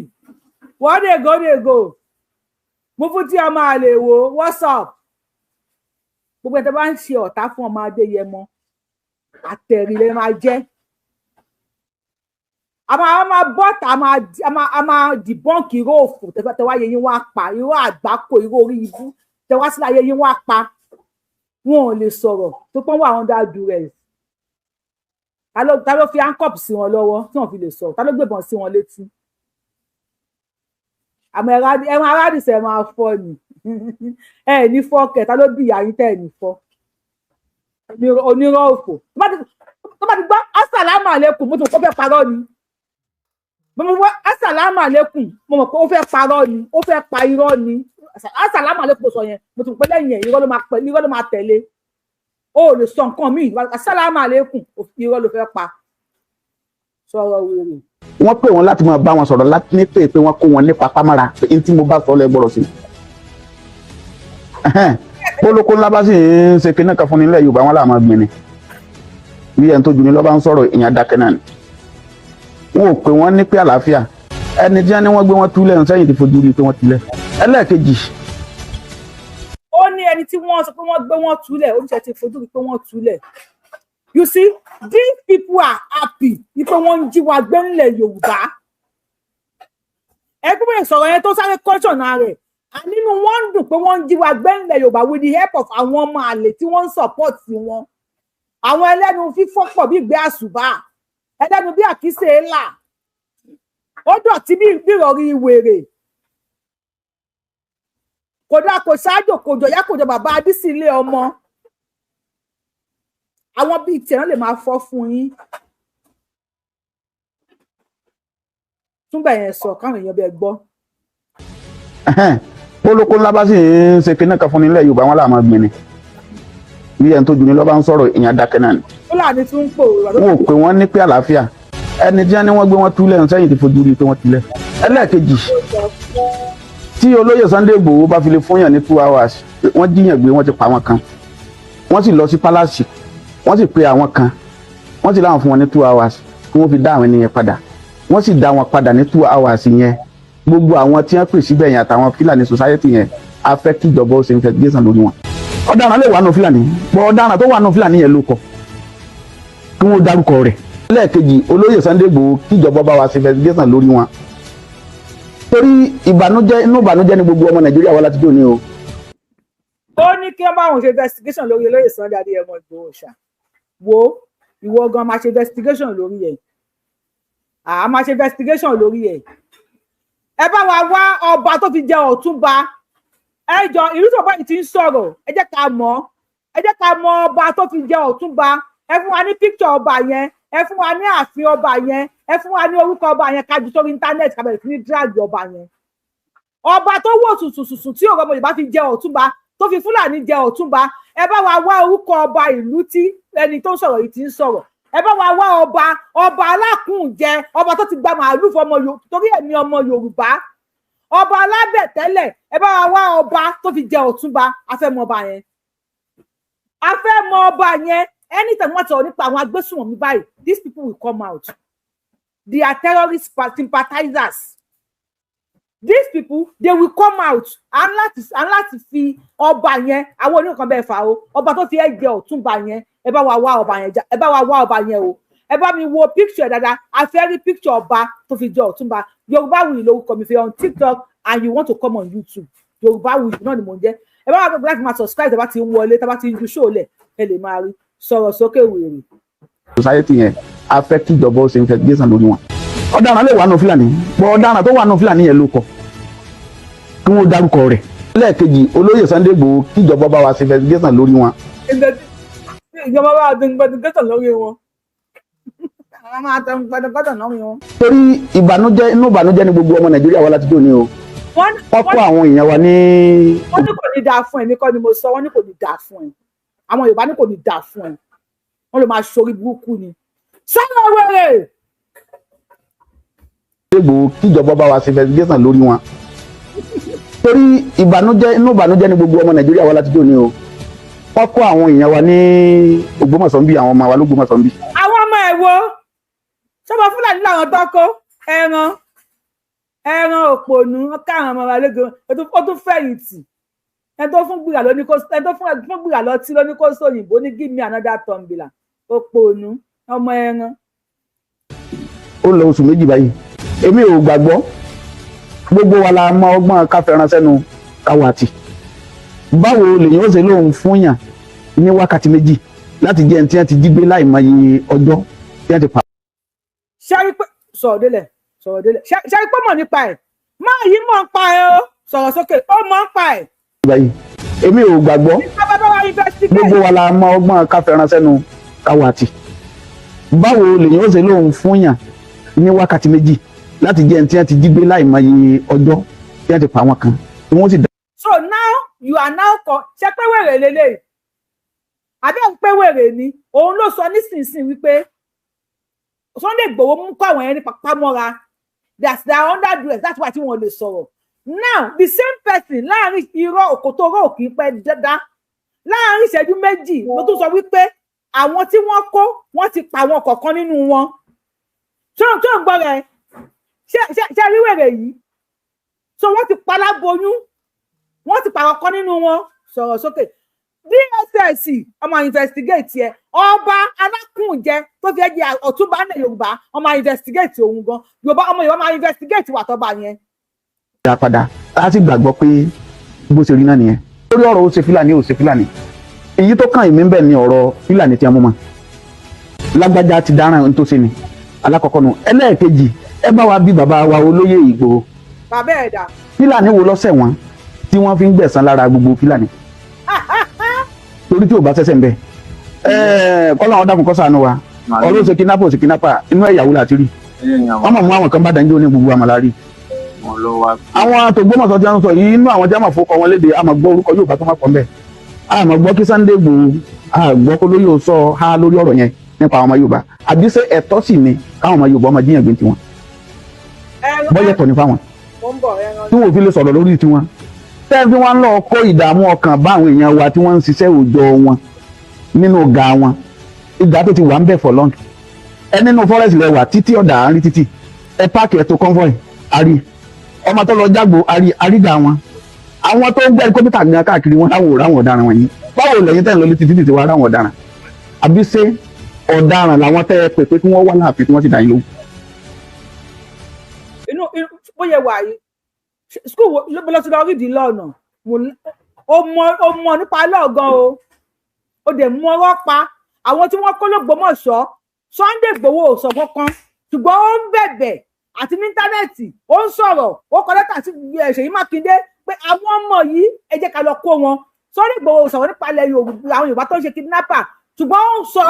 wọ́n dey go Mufti ọmọ àlè wo what's up gbogbo ẹ̀tọ́ bá ń ṣe ọ̀tá fún ọmọ Adéyẹmọ àtẹ̀rìlẹ̀ máa jẹ́ máa bọ́ta a máa debunk irọ́ òfò tẹ́wá yẹ yín wá pa irọ́ àgbákò irọ́ orí ibú tẹ́wá sílẹ̀ ayé yín wá pa wọn ò lè sọ̀rọ̀ tó pọ́n wà under duress ta ló fi handcuff sí wọn lọ́wọ́ tí wọ́n fi lè sọ̀rọ̀ ta ló gbébọn sí wọn létí àmọ́ ẹran aládìsẹ́ máa fọ́ ni ẹ ní fọ́ọ̀kẹ́ ta ló bí ìyá yín tẹ́ ẹ̀ ní fọ́ onírọ́ òfò tó bá ti gbọ́ asàlámù àlékún mo tún kó fẹ́ parọ́ ni mo mọ̀ asàlámù àlékún mo mọ̀ pé ó fẹ́ parọ́ ni ó fẹ́ pa irọ́ ni asàlámù àlékún sọ yẹn mo tún pé lẹ́yìn ẹ̀ irọ́ ló máa tẹ̀lé ó lè sọ nǹkan míì asàlámù àlékún irọ́ ló fẹ́ pa sọ̀rọ̀ wèrè. wọ́n pè wọ́n láti máa bá wọn sọ̀rọ̀ láti ní pé wọ́n kó wọn ní papámára pé tí mo bá sọ lẹ́ gbọ́dọ̀ sí. olóko ńlá bá sì ń ṣe kinní kan fún nílẹ̀ Yorùbá wọn làwọn máa gbìn ni bí ẹni tó jù ní lọ́ bá ń sọ̀rọ̀ èèyàn dákẹ́ náà ni. wọn ò pè wọ́n ní pé àlàáfíà ẹni tí wọ́n ní wọ́n gbé wọn túlẹ̀ ń sẹ́yìn ti fojú rí pé wọ́n túlẹ̀. ẹlẹ́ẹ̀kejì. ó ní ẹni tí wọ́n sọ pé wọ́n gbé wọn túlẹ̀ oníṣẹ́ ti fojú rí pé wọ́n túlẹ̀. You see, these people are happy wípé wọ́n ń jí wa gbé ńlẹ̀ Yorùbá. Ẹgbẹ́ mi sọ̀rọ̀ yẹn tó sáré kọ́ṣọ̀nà rẹ̀. Nínú wọn ń dùn pé wọ́n ń jí wa gbé ńlẹ̀ Yorùbá with the help of àwọn ọmọ àlè tí wọ́n ń support wọn. Àwọn ẹlẹ́nu fífọ́ pọ̀ bí ìgbé àṣùbà. Ẹlẹ́nu bí àkísè ńlá. Ó dọ̀tí bí ìrọ̀rí wèrè. Kódà kò ṣáájò kòjò yá kòjò bàbá Adísí ilé ọmọ. Àwọn bíi tiẹ̀ náà lè máa fọ́ fún yín. Túnbẹ̀ yẹn sọ káwọn èèyàn bẹ gbọ́. olóko ńlá bá sì ń ṣe kinní kan fún nílẹ̀ Yorùbá wọn làwọn máa gbìn ni bí ẹni tó jù ní lọ́ bá ń sọ̀rọ̀ èèyàn dákẹ́ náà ni. Fúlàní tún ń pò. wọn ò pè wọ́n ní pé àlàáfíà ẹni tí wọ́n ní wọ́n gbé wọn túlẹ̀ ń sẹ́yìn ti fojú rí pé wọ́n túlẹ̀. ẹlẹ́ẹ̀kejì tí olóyè Sunday Igboho bá fi lè fún yàn ní 2 hours wọ́n jíyàn gbé wọ́n ti pa wọn kan wọ́n sì lọ sí pálásì wọ́n sì pe àwọn kan wọ́n sì láwọn fún wọn ní 2 hours kí wọ́n fi dá àwọn ènìyàn padà wọ́n sì dá wọn padà ní 2 hours yẹn gbogbo àwọn tí wọ́n pè síbẹ̀ yẹn àtàwọn Fúlàní society yẹn a fẹ́ kí ìjọba ó ṣe investigation lórí wọn. ọ̀daràn lè wà nù Fúlàní bọ́ ọ̀daràn tó wà nù Fúlàní yẹn ló kọ kí wọ́n dárúkọ rẹ̀. lẹ́ẹ̀kejì olóyè Sunday Igboho kí ìjọba bá wa ṣe investigation lórí wọn. torí inú ìbànújẹ́ ni gbogbo ọmọ Nàìjíríà wà láti dòní o. ó ní kí wọ́n bá wọn ṣe investigation lórí olóyè Sunday Igboho ṣá wo ìwọ gan máa ṣe investigation lórí ẹ̀ máa ṣe investigation lórí ẹ̀ ẹ bá wa wá ọba tó fi jẹ Ọ̀túnba ẹ jọ ìlú tó bá yìí ti ń sọ̀rọ̀ ẹ jẹ́ ká mọ̀ ọba tó fi jẹ Ọ̀túnba ẹ fún wa ní picture ọba yẹn ẹ fún wa ní ààfin ọba yẹn ẹ fún wa ní orúkọ ọba yẹn kájú sórí íńtánẹ́ẹ̀tì kábẹ̀rẹ̀ sí ní drag ọba yẹn ọba tó wò sùsùsùsù tí òrò Yorùbá fi jẹ Ọ̀túnba tó fi Fúlàní jẹ Ọ̀túnba ẹ bá wa wá orúkọ ọba ìlú tí ẹni tó ń sọ̀rọ̀ yìí ti ń sọ̀rọ̀ ẹ bá wa wá ọba alákùnjẹ ọba tó ti gba màálù fọmọ torí ẹ̀mí ọmọ Yorùbá ọba alábẹ̀tẹ́lẹ̀ ẹ bá wa wá ọba tó fi jẹ Ọ̀túnba a fẹ́ mọ̀ ọba yẹn anytime wọ́n sọ̀rọ̀ nípa àwọn agbésùnmọ̀mí báyìí these people will come out they are terrorist sympathizers these people they will come out láti fi ọba yẹn àwọn oníkan bẹ́ẹ̀ fà o ọba tó fi ẹ jẹ Ọ̀túnba yẹn ẹ bá wa wá ọba yẹn o ẹ bá mi wo picture dáadáa a fẹ́ rí picture ọba tó fi jẹ Ọ̀túnba Yorùbáwùyí lórúkọ mi fi on TikTok and you want to come on YouTube Yorùbáwùyí náà ni mò ń jẹ́ ẹ bá wà gbọ́dọ̀ láti máa subscribe tẹ́ bá ti ń wọlé tẹ́ bá ti ń ju show lẹ̀ ẹ lè máa rí sọ̀rọ̀ sókè wèrè. society yẹn a fẹ́ kí ìjọba ó ṣe investigation lórí wọn. ọ̀daràn lè wà nù Fúlàní bọ́ ọ̀daràn tó wà nù Fúlàní yẹn ló kọ kí wọ́n dárúkọ rẹ̀. lẹ́ẹ̀kejì olóyè Sunday Igboho kí ìjọba bá wa ṣe investigation lórí wọn. ìjọba bá wa ṣe investigation lórí wọn. àwọn máa tẹ investigation lórí wọn. torí inú ìbànújẹ́ ni gbogbo ọmọ Nàìjíríà wà láti dòní o. wọ́n kó àwọn èèyàn wa ní. wọ́n ní kò ní dáa fún ẹ ní kọ́ ni mo sọ wọ́n ní kò ní dáa fún ẹ àwọn Yorùbá ní kò ní dáa fún ẹ wọ́n lè máa ṣorí burúkú ni. sọ́nà wẹ̀rẹ̀. Igboho kí ìjọba bá wa ṣe investigation lórí wọn. torí inú ìbànújẹ́ ni gbogbo ọmọ Nàìjíríà wà láti dòní o. wọ́n kó àwọn èèyàn wa ní Ògbómọ̀ṣọ́ bí àwọn ọmọ wa l'Ógbómọ̀ṣọ́ bí. àwọn ọmọ ẹ̀ wo sọ́mọ Fúlàní làwọn tọ́kọ ẹran òpònú káwọn ọmọ wa lógo ó tún fẹ̀yìntì ẹni tó fún gbìyà lóní kó ẹni tó fún gbìyà lọtí lóní kó sóyìnbó ní give me another tumbler òpònú ọmọ ẹran. ó lọ oṣù méjì báyìí èmi ò gbàgbọ́ gbogbo wa la mọ ọgbọ́n káfẹ́ràn sẹ́nu káwàtì báwo lèyìn ó ṣe lóun fúnyàn ní wákàtí méjì láti jẹ́ ẹni tí wọ́n ti jí gbé láì mọ iye ọjọ́ tí wọ́n ti pa. ṣáà pé sọ̀rọ̀ délẹ̀ ṣáà pé mọ̀ nípa ẹ̀ máa yí mọ̀ ń pa ẹ̀ o sọ̀rọ̀ sókè ó mọ̀ ń pa ẹ̀. báyìí èmi ò gbàgbọ́ gbogbo wa la mọ ọgbọ́n káfẹ́ràn sẹ́nu káwàtì báwo lèyìn ó ṣe lóun fúnyàn ní wákàtí méjì láti jẹ́ ẹni tí wọ́n ti jí gbé láì mọ iye ọjọ́ tí wọ́n ti pa wọn kan tí wọ́n sì dá. So now you are now ṣe pé wèrè lélẹ̀ àbí ẹ̀ ń pé wèrè ni òun ló sọ nísinsìnyí wípé Sunday Igboho mú kó àwọn ẹni pamọ́ra that they are under duress that's why tí wọ́n lè sọ̀rọ̀ now the same person láàrin irọ́ òkòtòrò òkì pẹ́ dáadáa láàrin ìṣẹ́jú méjì ló tún sọ wípé àwọn tí wọ́n kó wọ́n ti pa àwọn kọ̀ọ̀kan nínú wọn tó ń gbọ́ rẹ̀ ṣe rí wèrè yìí so wọ́n ti pa láboyún wọ́n ti pa ọkọ nínú wọn sọ̀rọ̀ sókè DSS ọmọ investigate yẹ ọba alákùnjẹ tó fi ẹjẹ Ọ̀túnba ní Yorùbá ọmọ investigate òun gan Yorùbá ọmọ Yorùbá máa investigate wà tọ́ba yẹn. ìdá padà láti gbàgbọ́ pé bó ṣe rí náà nìyẹn lórí ọ̀rọ̀ ó ṣe Fúlàní ó ṣe Fúlàní èyí tó kàn mí bẹ́ẹ̀ ni ọ̀rọ̀ Fúlàní tí a mú mọ́ lágbájá ti dáràn ohun tó ṣe ni alákọ̀ọ́kọ́ nu ẹlẹ́ẹ̀kejì ẹ bá wa bí bàbá wa Olóyè Ìgbòho. bàbá ẹ̀ dà. Fúlàní wo lọ́sẹ̀ wọn tí wọ́n fi ń gbẹ̀san lára gbogbo Fúlàní torí tí ò bá ṣẹ̀ṣẹ̀ ń bẹ kọ́lá wọn dákun kó ṣàánú wa ọ̀rọ̀ ṣe kidnapper ṣe kidnapper inú ẹ̀yàwó láti rí wọ́n mọ̀ mú àwọn kan bá dáńjọ́ ní gbogbo àmàlárí àwọn tògbómọ̀ṣọ́ tí wọ́n sọ yìí inú àwọn tí wọ́n máa fọkọ wọn léde àmọ́ gbọ́ orúkọ yóò bá tó máa pọ̀ ń bẹ̀ àmọ́ gbọ́ kí Sunday Igboho àgbọ́ kó lóyè sọ ha lórí ọ̀rọ̀ yẹn nípa àwọn ọmọ Yorùbá àbí ṣé ẹ̀tọ́ sì ni káwọn ọmọ Yorùbá ọmọ jíyàn gbé tiwọn bọ́yẹ̀tọ̀ ní fáwọn tí wọ́n fi lè sọ̀rọ̀ lórí tiwọn tẹ́ẹ̀fí wọn lọ kó ìdààmú ọkàn bá àwọn èèyàn wa tí wọ́n ń ṣiṣẹ́ òòjọ́ wọn nínú ọ̀gá wọn ìgbà tó ti wà ń bẹ̀ for long ẹ nínú forest lẹ wà títí ọ̀dà àárín títì ẹ páàkì ẹ tó convoy àrí ọmọ tó lọ jágbo àríga wọn àwọn tó ń gbẹ́ kọ́mpútà gan káàkiri wọn láwọn ò ráwọn ọ̀daràn wọ̀nyí báwo lẹ́yìn tẹ́ ń lọ létí títì tí wọ́n ráwọn ọ̀daràn àbí ṣé ọ̀daràn làwọn tẹ́ ẹ pè pé kí wọ́n wá láàfin tí wọ́n ti dà yín lóhùn. inú bóyá wà yìí school ló ti lọ rí di lọ́nà ó mọ nípa lọ́ọ̀gán o dẹ̀ mú ọwọ́ pa àwọn tí wọ́n kó l'Ógbómọ̀ṣọ́ Sunday Igboho ò sọ kankan ṣùgbọ́n ó ń bẹ̀bẹ̀ àti ní íńtánẹ́ẹ̀tì ó ń sọ̀rọ̀ ó kọ lẹ́tà sí Ṣèyí Mákindé pé àwọn ọmọ yìí ẹ jẹ́ ká lọ kó wọn Sunday Igboho ò sọ̀rọ̀ nípa ilẹ̀ àwọn Yorùbá tó ń ṣe kidnapper ṣùgbọ́n ó ń sọ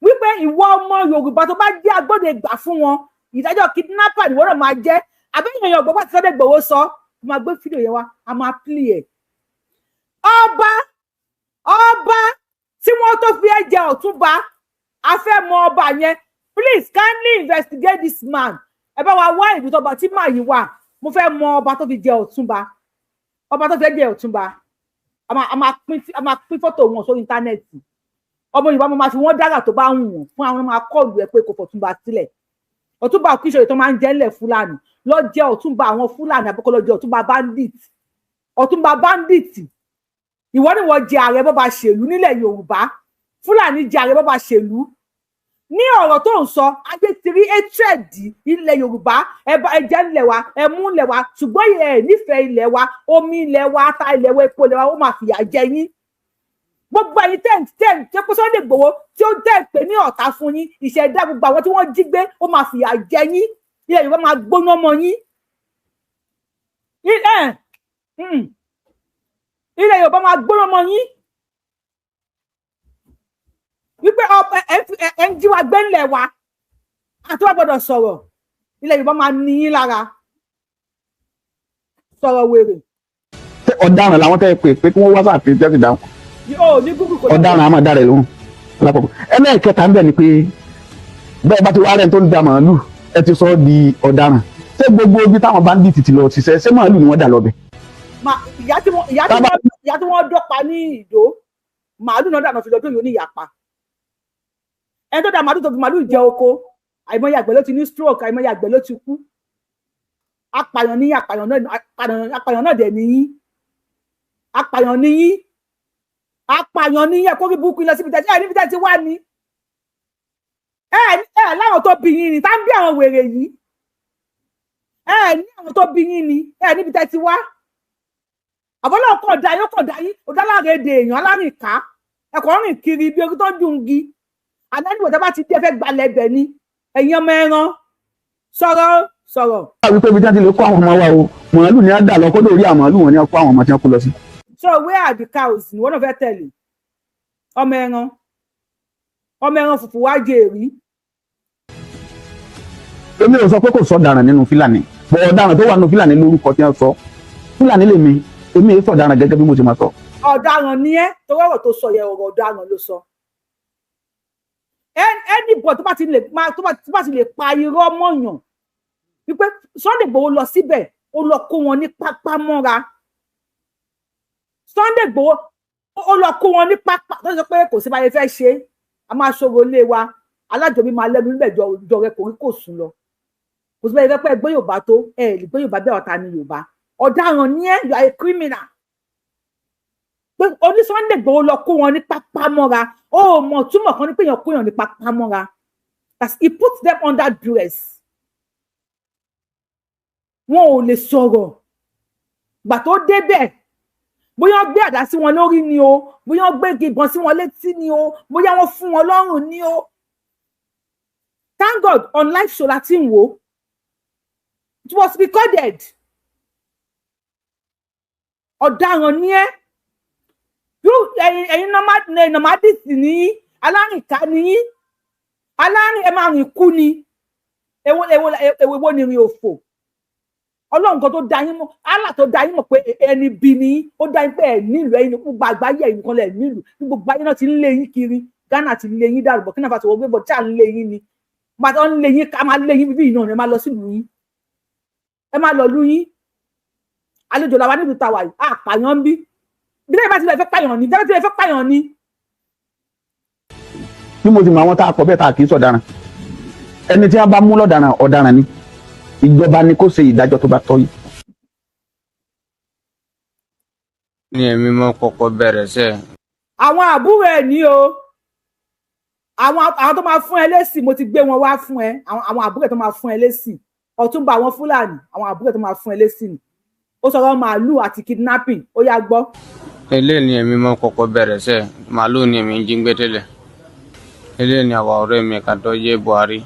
wípé ìwọ ọmọ Yorùbá tó bá jẹ́ agbódegbà fún wọn ìdájọ́ kidnapper ìwọ náà máa jẹ́ àbẹ́yìn èèyàn gbọ́ pàtó Sunday Igboho sọ máa gbé fídíò yẹn wá a máa play ẹ̀. ọba tí wọ́n tó fi ẹ̀jẹ̀ Ọ̀túnba a fẹ́ mọ ọba yẹn please kindly investigate this man ẹ bá wa wá ìlú tọba tí màá yìí wà mo fẹ́ mọ ọba tó fi jẹ Ọ̀túnba ọba tó fi ẹ̀jẹ̀ Ọ̀túnba a máa pín fọ́tò wọn sórí íńtánẹ́ẹ̀tì ọmọ Yorùbá mo máa fi wọ́n dára tó bá wù wọ́n fún àwọn máa kọ́ọ̀lù ẹ pé kò fọ̀túnba sílẹ̀ Ọ̀túnba òkìṣòro tó máa ń jẹ́ ńlẹ̀ Fúlàní lọ jẹ́ Ọ̀túnba àwọn Fúlàní àbúkọ́ lọ jẹ́ Ọ̀túnba bandit ìwọ ni wọ́n jẹ ààrẹ bọ́ba ṣèlú nílẹ̀ Yorùbá Fúlàní jẹ ààrẹ bọ́ba ṣèlú ní ọ̀rọ̀ tó ń sọ ayé ti rí hatred ilẹ̀ Yorùbá ẹjẹ́ ńlẹ̀ wa ẹmú ńlẹ̀ wa ṣùgbọ́n ẹ̀ nífẹ̀ẹ́ ilẹ̀ wa omi ilẹ̀ wa ata ilẹ̀ wa epo ilẹ̀ wa ó máa fìyà jẹ yín gbogbo ẹ̀yin tẹ́ pé Sunday Igboho tí ó tẹ́ pé ní ọ̀tá fún yín ìṣẹ̀dá gbogbo àwọn tí wọ́n jí gbé ó máa fìyà jẹ yín ilẹ̀ Yorùbá máa gbóná mọ́ yín ilẹ̀ Yorùbá máa gbóná mọ́ yín wípé ẹ ń jí wa gbé ńlẹ̀ wa àti wá gbọ́dọ̀ sọ̀rọ̀ ilẹ̀ Yorùbá máa ní yín lára sọ̀rọ̀ wèrè. ọ̀daràn làwọn tẹ́ pè pé kí wọ́n wá sáàfin tẹ́ ti dáhùn ọ̀daràn àmọ́ dára ẹ̀ lóhùn lápapọ̀ ẹlẹ́ẹ̀kẹta ń bẹ̀ ni pé bẹ́ẹ̀ bá ti wá rẹ̀ tó ń da màálù ẹ ti sọ ọ́ di ọ̀daràn ṣé gbogbo ibi táwọn bandit ti lọ ṣiṣẹ́ ṣé màálù ni wọ́n dà lọ́bẹ̀. ìyá tí wọ́n dọ́pa ní Ìdó màálù náà dànù fi lọ́dún yìí ó ní ìyapa ẹni tó da màálù tó fi màálù jẹ oko àìmọye àgbẹ̀ ló ti ní stroke àìmọye àgbẹ̀ ló ti kú apàyàn ní apàyàn náà dẹ̀ níyí apàyàn níyí ẹ̀kọ́ rí burúkú lọ síbi tẹ̀sí níbi tẹ̀sí wà ní láwọn tó bí yín ni tá ń bí àwọn wèrè yìí ní àwọn tó bí yín ni níbi tẹ́ ti wá àbọ́lọ́ kọ̀ọ̀dá yóò kọ̀ọ̀dá yín ọ̀dálárèdè èèyàn alárìnká ẹ̀kọ́ rìn kiri bí orí tó dùn gi àdánìwò tẹ́ bá ti dé fẹ́ gbalẹ̀ ẹ̀bẹ̀ ni ẹ̀yin ọmọ ẹran sọ̀rọ̀. wọ́n wípé ibi tí wọ́n ti lè kó àwọn ọmọ wa o màálù ni á dà lọ kó lórí àwọn màálù wọn ni á kó àwọn ọmọ tí wọ́n kó lọ sí. so where are the cows ni wọ́n náà fẹ́ tẹ̀lé ọmọ ẹran fùfú wá jẹ èrí. èmi ò sọ pé kò sọ ọ̀daràn nínú Fúlàní bọ̀ ọ̀daràn tó wà nínú Fúlàní lórúkọ tí wọ́n sọ Fúlàní lèmi èmi èso ọ̀daràn gẹ́gẹ́ bí mo ti máa sọ. ọ̀daràn ni ẹ́ torí ọ̀rọ̀ tó sọ yẹ ọ̀rọ̀ ọ̀daràn ló sọ. anybody tó bá ti lè pa irọ́ mọ̀yàn wípé Sunday Igboho lọ síbẹ̀ ó lọ kó wọn ní pápá mọ́ra Sunday Igboho ó lọ kó wọn ní pápá tó sọ pé kò sí báyìí fẹ́ ṣe a máa ṣòro ilé wa alájọbí máa lẹ́nu níbẹ̀ jọ rẹ kò rí kò sùn lọ kò sí báyìí fẹ́ pẹ́ gbé Yorùbá tó lè gbé Yorùbá bẹ́ẹ̀ ọ̀tá ni Yorùbá ọ̀daràn ni ẹ́ you are a criminal pé oní Sunday Igboho lọ kó wọn ní pápá mọ́ra ó mọ̀ túmọ̀ kan ní pé èèyàn kó èèyàn ní pápá mọ́ra he put them under duress wọn ò lè sọ̀rọ̀ gbà tó débẹ̀ bóyá wọ́n gbé àdá sí wọn lórí ni o bóyá wọ́n gbé ìbọn sí wọn létí ni o bóyá wọ́n fún wọn lọ́rùn ni o thank God on live show láti ń wò it was recorded ọ̀daràn ni ẹ́ ẹ̀yin nomadist ni yín alárìnká ni yín alárìn ẹ máa rìn kú ni èwo ni rìn òfò Ọlọ́run kan tó dá yín mọ̀ Allah tó dá yín mọ̀ pé ẹni bí ni ó dá yín pé ẹ nílùú ẹ̀yin gbogbo àgbáyé ẹ̀yin kan lẹ̀ nílùú ní gbogbo ayé náà ti ń lé yín kiri Ghana ti lé yín dàrú Burkina Faso wọ́n gbé bọ̀ tí à ń lé yín ni màtá ń lé yín ká máa lé yín bíbí ìnáà ẹ máa lọ sílùú yín ẹ máa lọ lú yín àlejò làwa nílùú tàwa yìí àpàyàn ń bí bí lẹ́yìn bá ti lè fẹ́ pààyàn ni bí lẹ́yìn fẹ́ pààyàn ni. bí mo ti mọ àwọn tá a kọ bẹ́ẹ̀ tá a kì í sọ̀daràn ẹni tí wọ́n bá mú lọ́daràn ọ̀daràn ni ìjọba ni kó ṣe ìdájọ́ tó bá tọ́ yìí. ní ẹ̀mí mọ́ kọ́kọ́ bẹ̀rẹ̀ sẹ́. àwọn àbúrò ẹ̀ ní o àwọn tó máa fún ẹ lésì mo ti gbé wọn wá fún ẹ àwọn àbúrò tó máa fún ẹ lésì Ọ̀túnba àwọn Fúlàní àwọn àbúrò tó máa fún ẹ lésì ni ó sọ̀rọ̀ màálù àti kidnapping ó yá gbọ́. eléyìí ni ẹ̀mí mọ́ kọ́kọ́ bẹ̀rẹ̀ sẹ́ màálù ni èmi ń jí gbé tẹ́lẹ̀ eléyìí ni àwa ọ̀rẹ́ mi kan tó jẹ́ Buhari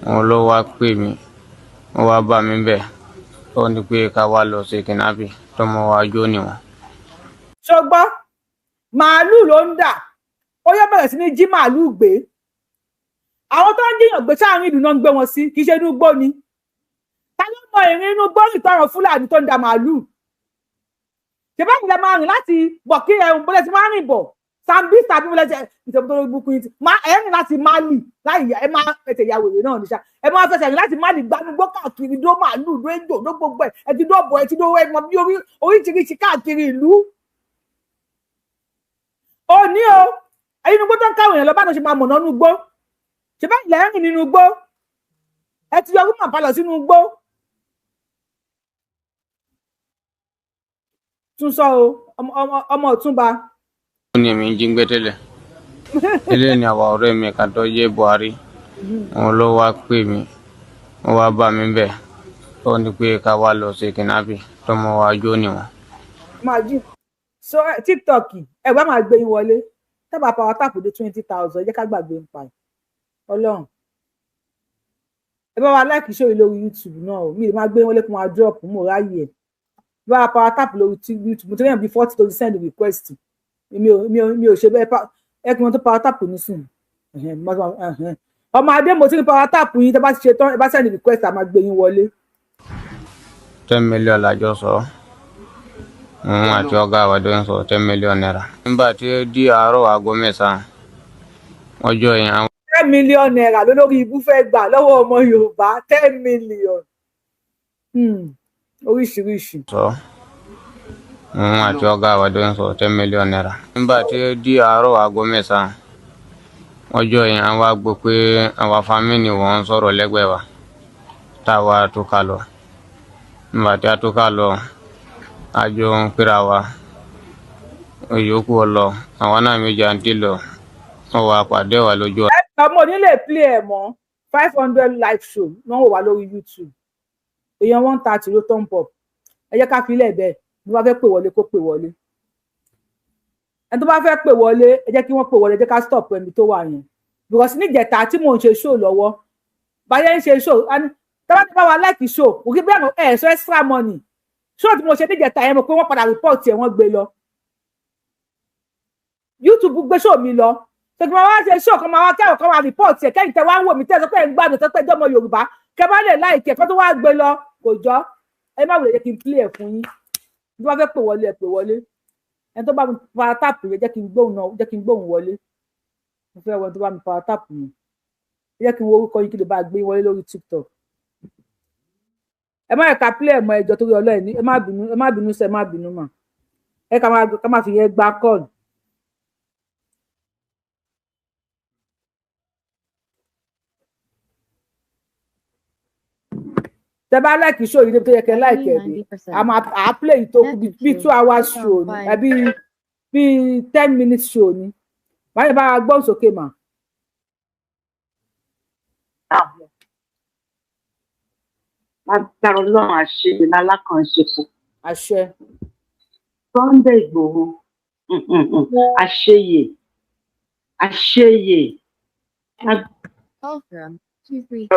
wọn ló wá pè mí wọ́n wá bá mi bẹ̀ ó ní pé ká wá lọ sí kidnapping tọmọ wa jó ni wọn. ṣùgbọ́n màálù ló ń dà ó yẹ bẹ̀rẹ̀ sí ní jí màálù gbé àwọn tó ń jiyàn gbé sáàrin ìlú náà ń gbé wọn sí kì í ṣe inú igbó ni ta ló mọ ìrìn inú igbó rìn tọrọ Fúlàní tó ń da màálù ṣèbá ìlẹ̀ máa rìn láti bọ̀ kí ẹ̀hún bọ́lẹ̀ ti máa rìn bọ̀ Sambisa bí wọ́n lẹ́sẹ̀ ìṣègùn tó lórí búkú yìí ẹ̀rìn láti Mali láì ẹ máa fẹsẹ̀ ya wèrè náà níṣà ẹ máa fẹsẹ̀ rìn láti Mali gbanugbó káàkiri dó màálù dó ejò dó gbogbo ẹ ti dó bọ̀ ẹ ti dó ẹmọ bí oríṣiríṣi káàkiri ìlú. ó ní o ẹyin nugbó tó ń káwọn èèyàn lọ bá náà ṣe máa mọ̀nà nínú igbó ṣe bá ilẹ̀ ẹ̀rìn nínú igbó ẹ ti yọ ọdún màá palọ̀ sínú igbó. tún sọ o ọmọ Ọ̀túnba. ní èmi ń jí gbé tẹ́lẹ̀ eléyìí ni àwa ọ̀rẹ́ mi kan tó jẹ́ Buhari wọn ló wá pè mí wọ́n wá bá mi bẹ̀ ó ní pé ká wá lọ sí kidnapping tọmọ wa jó ni wọn. máa jí so TikTok ẹgbẹ́ máa gbé yín wọlé tábà power tap dé 20,000 jẹ́ ká gbàgbé ń pa Ọlọ́run ẹ bá wa like show yìí lórí YouTube náà o mi ì máa gbé yín wọlé kó máa drop mo ráyè ẹ bá wa power tap lórí YouTube mo ti rí yàn bí 40 to send request mi ò ṣe bẹ́ẹ̀ ẹ kí wọ́n tó power tap nísìn ọmọ adé mo ti rí power tap yín tẹ́ bá ti ṣe tán ẹ bá send request a máa gbé yín wọlé. 10 million lájọ sọ àti ọ̀gá àwàdó ń sọ 10 million naira. nígbà tí ó di àárọ̀ aago mẹ́sàn-án ọjọ́ yẹn. 10 million naira lólórí ibú fẹ́ gbà lọ́wọ́ ọmọ Yorùbá 10 million oríṣiríṣi. sọ àti ọ̀gá àwàdó ń sọ 10 million naira. nígbà tí ó di àárọ̀ aago mẹ́sàn-án ọjọ́ yẹn a wá gbọ́ pé àwa fámìlì wọn ń sọ̀rọ̀ lẹ́gbẹ̀ẹ́ wa táwa tó ká lọ. nígbà tí a tó ká lọ àjọ ń pera wa ìyókù ọlọ àwọn náà méjì àǹtí lọ wọn wá pàdé wa lójú. ẹ but mo ní lè play ẹ̀ mọ́ 500 live show wọ́n wò wá lórí YouTube èèyàn 130 ló thumb up ẹ jẹ́ ká fi ilẹ̀ bẹ́ẹ̀ bí wọ́n fẹ́ pè wọlé kó pè wọlé ẹni tó bá fẹ́ pè wọlé ẹ jẹ́ kí wọ́n pè wọlé ẹ jẹ́ ká stop ẹni tó wà yẹn because níjẹta tí mò ń ṣe show lọ́wọ́ báyẹn ń ṣe show tọ́wọ́ ti bá wa like show òkè bẹ́ẹ̀ ẹ̀ sọ extra money show tí mo ṣe níjẹta yẹn mo pé wọ́n padà report ẹ̀ wọ́n gbé lọ YouTube gbé show mi lọ tẹ̀gbọ́n máa wá ṣe show kan máa wá kẹ́rọ̀ kan máa report ẹ̀ kẹ́yìn tẹ́ wá ń wò mí tẹ́ sọ pé ẹ̀ ń gbádùn tẹ́ pé ẹjọ́ ọmọ Yorùbá kẹ́ bá lè like ẹ̀ kó tó wá gbé lọ kò jọ ẹ má wùlẹ̀ jẹ́ kí n play ẹ̀ fún yín bí wọ́n fẹ́ pè wọlé ẹ̀ pè wọlé ẹni tó bá mi para táàpù rẹ̀ jẹ́ kí n gbóhùn wọlé mo fẹ́ wọn tó bá mi para táàpù mi jẹ́ kí n wo orúkọ yín kí lè bá gbé wọlé lórí TikTok ẹ má yẹ ká play ẹ̀ mọ́ ẹjọ́ torí Ọlọ́run ní ẹ má bínú sẹ́ ẹ má bínú mà ẹ ká má fi yẹn gbá kọ́ọ̀lù. tẹ bá like show yìí tó yẹ kẹ́ like ẹ bí a play tó bí 2 hours show ni àbí bí 10 minutes show ni báyìí bá gbọ́ sókè mà. Lágbára Ọlọ́run àṣeyè lálákànṣepọ̀. Àṣẹ. Sunday Igboho àṣeyè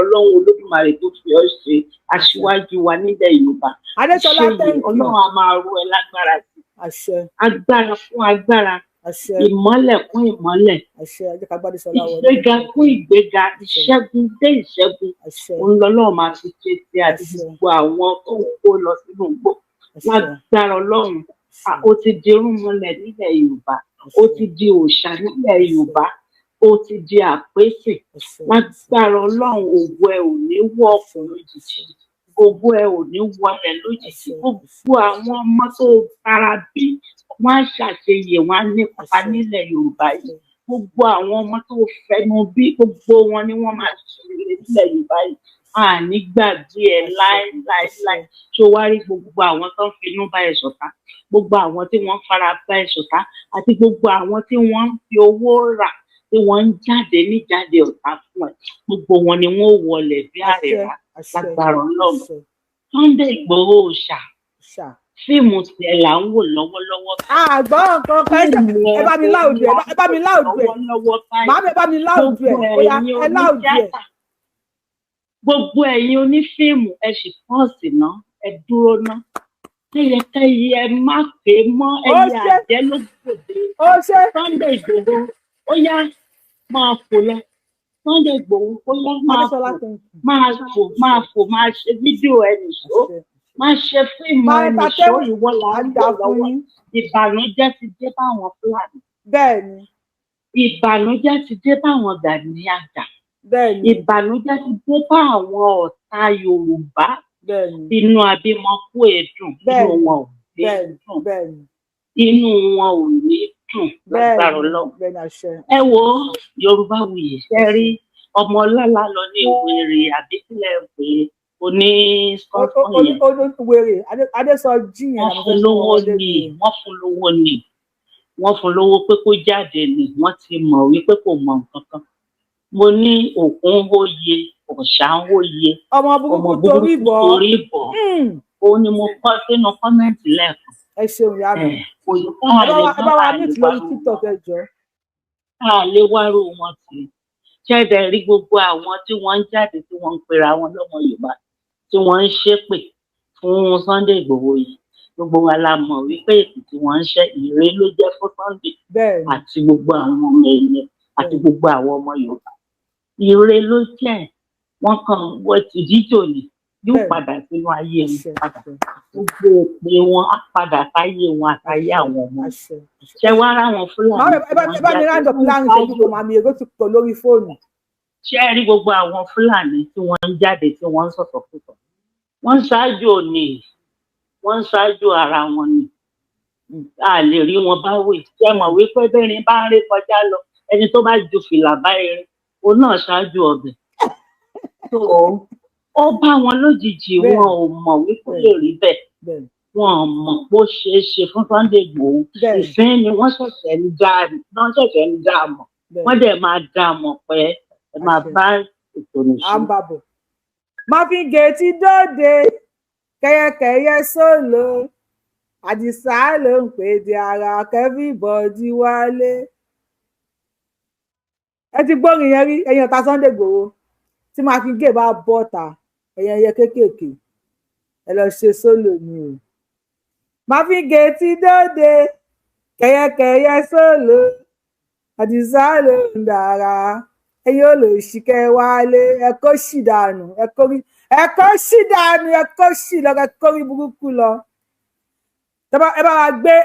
Ọlọ́run Olódùmarè tó fi ọ́ ṣe aṣíwájú wa nílẹ̀ Yorùbá. Àṣeyè Ọlọ́run a máa ro ẹ lágbára sí. Àṣẹ. Agbára fún agbára. Àṣẹ. Ìmọ́lẹ̀ kún ìmọ́lẹ̀. Àṣẹ. Ìgbéga kún ìgbéga. Ìṣẹ́gun dé ìṣẹ́gun. Òun lọ́lọ́run máa fi ṣe ti àti gbogbo àwọn tó ń kó lọ sínú igbó. Lágbára Ọlọ́run ó ti di irúnmọlẹ̀ nílẹ̀ Yorùbá. Ó ti di òòṣà nílẹ̀ Yorùbá. Ó ti di àpèsè. Lágbára Ọlọ́run ògo ẹ ò ní wọ ọkùnrin lójijì. Ògo ẹ ò ní wọlẹ̀ lójijì. Gbogbo àwọn ọmọ tó fara bí wọ́n á ṣàṣeyè wọ́n á nípa nílẹ̀ Yorùbá yìí. Gbogbo àwọn ọmọ tó fẹnu bí gbogbo wọn ni wọ́n máa ṣe nílẹ̀ Yorùbá yìí. Àní gbàgbé ẹ láéláéláé. Ṣé o wá rí gbogbo àwọn tó ń finú bá ẹ ṣọ̀tá? Gbogbo àwọn tí wọ́n fara bá ẹ ṣọ̀tá àti gbogbo àwọn tí wọ́n ń fi owó rà tí wọ́n ń jáde níjáde ọ̀tá fún ẹ. Gbogbo wọn ni wọ́n wọlé bí àrẹ̀rà lágbára Ọlọ́run. Sunday Igboho ṣá fíìmù tiẹ̀ là ń wò lọ́wọ́lọ́wọ́. Àgbọ̀ nǹkan kan ẹ bá mi láòdù ẹ bá mi láòdù ẹ màá mi bá mi láòdù ẹ bóyá ẹ láòdù ẹ. Gbogbo ẹ̀yin onífíìmù ẹ sì pọ́ọ̀sì ná ẹ dúró ná. Kẹ́yẹ ẹ má pé mọ́ ẹyẹ àjẹ́ ló gbòde. Sunday Igboho ó yá máa fò lọ. Sunday Igboho ó yá máa fò máa ṣe fídíò ẹ nìṣó. Máa ṣe fíìmù ẹnìṣó ìwọ là ń gbà lọ́wọ́. Ìbànújẹ́ ti dé báwọn Fulani. Bẹ́ẹ̀ni. Ìbànújẹ́ ti dé báwọn Gani àgbà. Bẹ́ẹ̀ni. Ìbànújẹ́ ti dé bá àwọn ọ̀tá Yorùbá. Bẹ́ẹ̀ni. Inú abímọ kú èdùn. Inú wọn ò ní dùn. Bẹ́ẹ̀ni. Inú wọn ò ní dùn lágbára Ọlọ́run. Ẹ wo Yorùbáwùyí ṣe rí ọmọ ọlọ́lá lọ ní wèrè àbí kílẹ̀ pé oní skọ́tọ̀ yẹn. Wèrè Adésọjí yẹn. Wọ́n fún lówó ni wọ́n fún lówó pé kó jáde ni wọ́n ti mọ̀ wípé kò mọ̀ nǹkan kan. Mo ní òkun ń wòye ọ̀ṣà ń wòye ọmọ burúkú torí bọ̀. Òun ni mo kọ sínú kọ́mẹ́ǹtì lẹ́ẹ̀kan. Ẹ ṣeun ìyá mi. Ẹ bá wa ní ìtìlórí TikTok ẹ jọ. A lè wárò wọn tì í. Ṣẹ́ẹ̀dẹ̀ rí gbogbo àwọn tí wọ́n ń jáde tí wọ́n ń pera wọn lọ́mọ Yorùbá tí wọ́n ń ṣépè fún Sunday Igboho yìí. Gbogbo wa la mọ̀ wípé ètò tí wọ́n ń ṣe ìre ló jẹ́ fún Sunday àti gbogbo àwọn ọmọ ẹ̀yẹ àti gbogbo àwọn ọmọ Yorùbá. Ìre ló jẹ́ wọ́n kàn wọ́n ti díjò ní yóò padà sínú ayé wọn padà. Gbogbo òpè wọn á padà sáyé wọn àtàyé àwọn ọmọ. Ṣé wá ráwọn Fúlàní? Ẹ bá mi ráńdọ̀ Fúlàní ṣojú kò máa mi èrò ti pọ̀ lórí fóònù. Ṣé ẹ rí gbogbo àwọn Fúlàní tí wọ́n ń jáde tí wọ́n ń sọ̀tọ̀ púpọ̀? Wọ́n ń ṣáájú òní, wọ́n ń ṣáájú ara wọn ni. A lè rí wọn bá wè. Ṣé ẹ mọ̀ wípé bẹ́ẹ̀rin bá ń rí kọjá lọ, ẹni tó bá ju fìlà bá erin, òun náà ṣáájú ọbẹ̀. Ó bá wọn lójijì wọn ò mọ̀ wípé lè rí bẹ́ẹ̀. Wọn ò mọ̀ bó ṣe é ṣe fún Sunday Igboho. Ìfẹ́ ni wọ́n ṣẹ̀ṣẹ̀ ń dá mọ̀. Wọ́n dẹ̀ máa dá mọ̀ pé ẹ máa bá ètò nìṣó. àǹbàbọ̀ má fi gèétí dóde kẹyẹkẹyẹ sólò àdìsá ló ń pèdè ara kẹfíbọdí wálé. ẹ ti gbórin yẹn rí ẹ̀yin ọ̀tá Sunday Igboho tí má fi gé bá bọ́ta ẹ̀yin ẹyẹ kéékèèké ẹ lọ ṣe sólò ni o. má fi gèétí dóde kẹyẹkẹyẹ sólò àdìsá ló ń dára ẹ̀yin olóṣìkẹ wálé ẹ kó ṣì dànù ẹ kó ṣì dànù ẹ kó ṣì lọ ẹ kó rí burúkú lọ. ẹ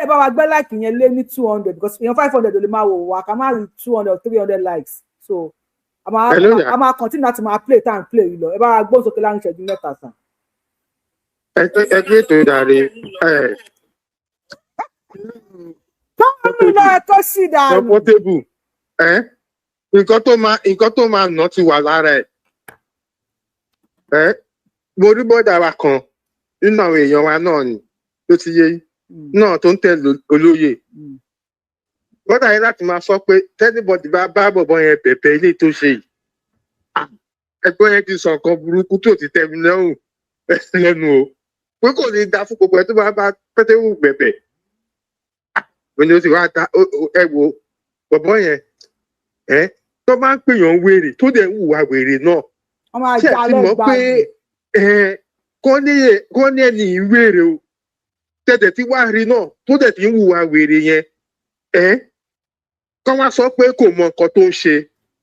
bá wa gbé like yẹn lé ní 200 because èèyàn 500 ló lè máa wò wá ká má rí 200 300 likes so a máa continue láti máa play tá à ń play yìí lọ ẹ bá wa gbóhùn sókè láàrin ìṣẹ́jú mẹ́ta sàn. ẹ gbé ètò ìdarí tọ́mí lọ ẹ kó ṣì dànù. comfortable nǹkan tó máa nà ti wà lára ẹ mo rí bọ́dà wa kan nínú àwọn èèyàn wa náà ni ló ti yé náà tó ń tẹ̀lé olóyè bọ́dà yẹn láti máa sọ pé tẹ́nibọ̀dì bá bọ̀bọ̀ yẹn bẹ̀bẹ̀ ilé tó ṣe yìí ẹgbọ́n yẹn ti sọ nǹkan burúkú tó ti tẹ̀mí lẹ́nu o pé kò ní da fún gbogbo ẹ tó bá pẹ́tẹ́wù bẹ̀bẹ̀ òní ó sì wá ta ẹ wo bọ̀bọ̀ yẹn tó máa ń pèèyàn wèrè tó dẹ̀ ń hùwà wèrè náà ṣe ti mọ̀ pé kọ́ ní ẹni ìwèrè o tẹ̀tẹ̀ tí wàá rí náà tó dẹ̀ ti ń hùwà wèrè yẹn kọ́ wá sọ pé kò mọ nǹkan tó ń ṣe.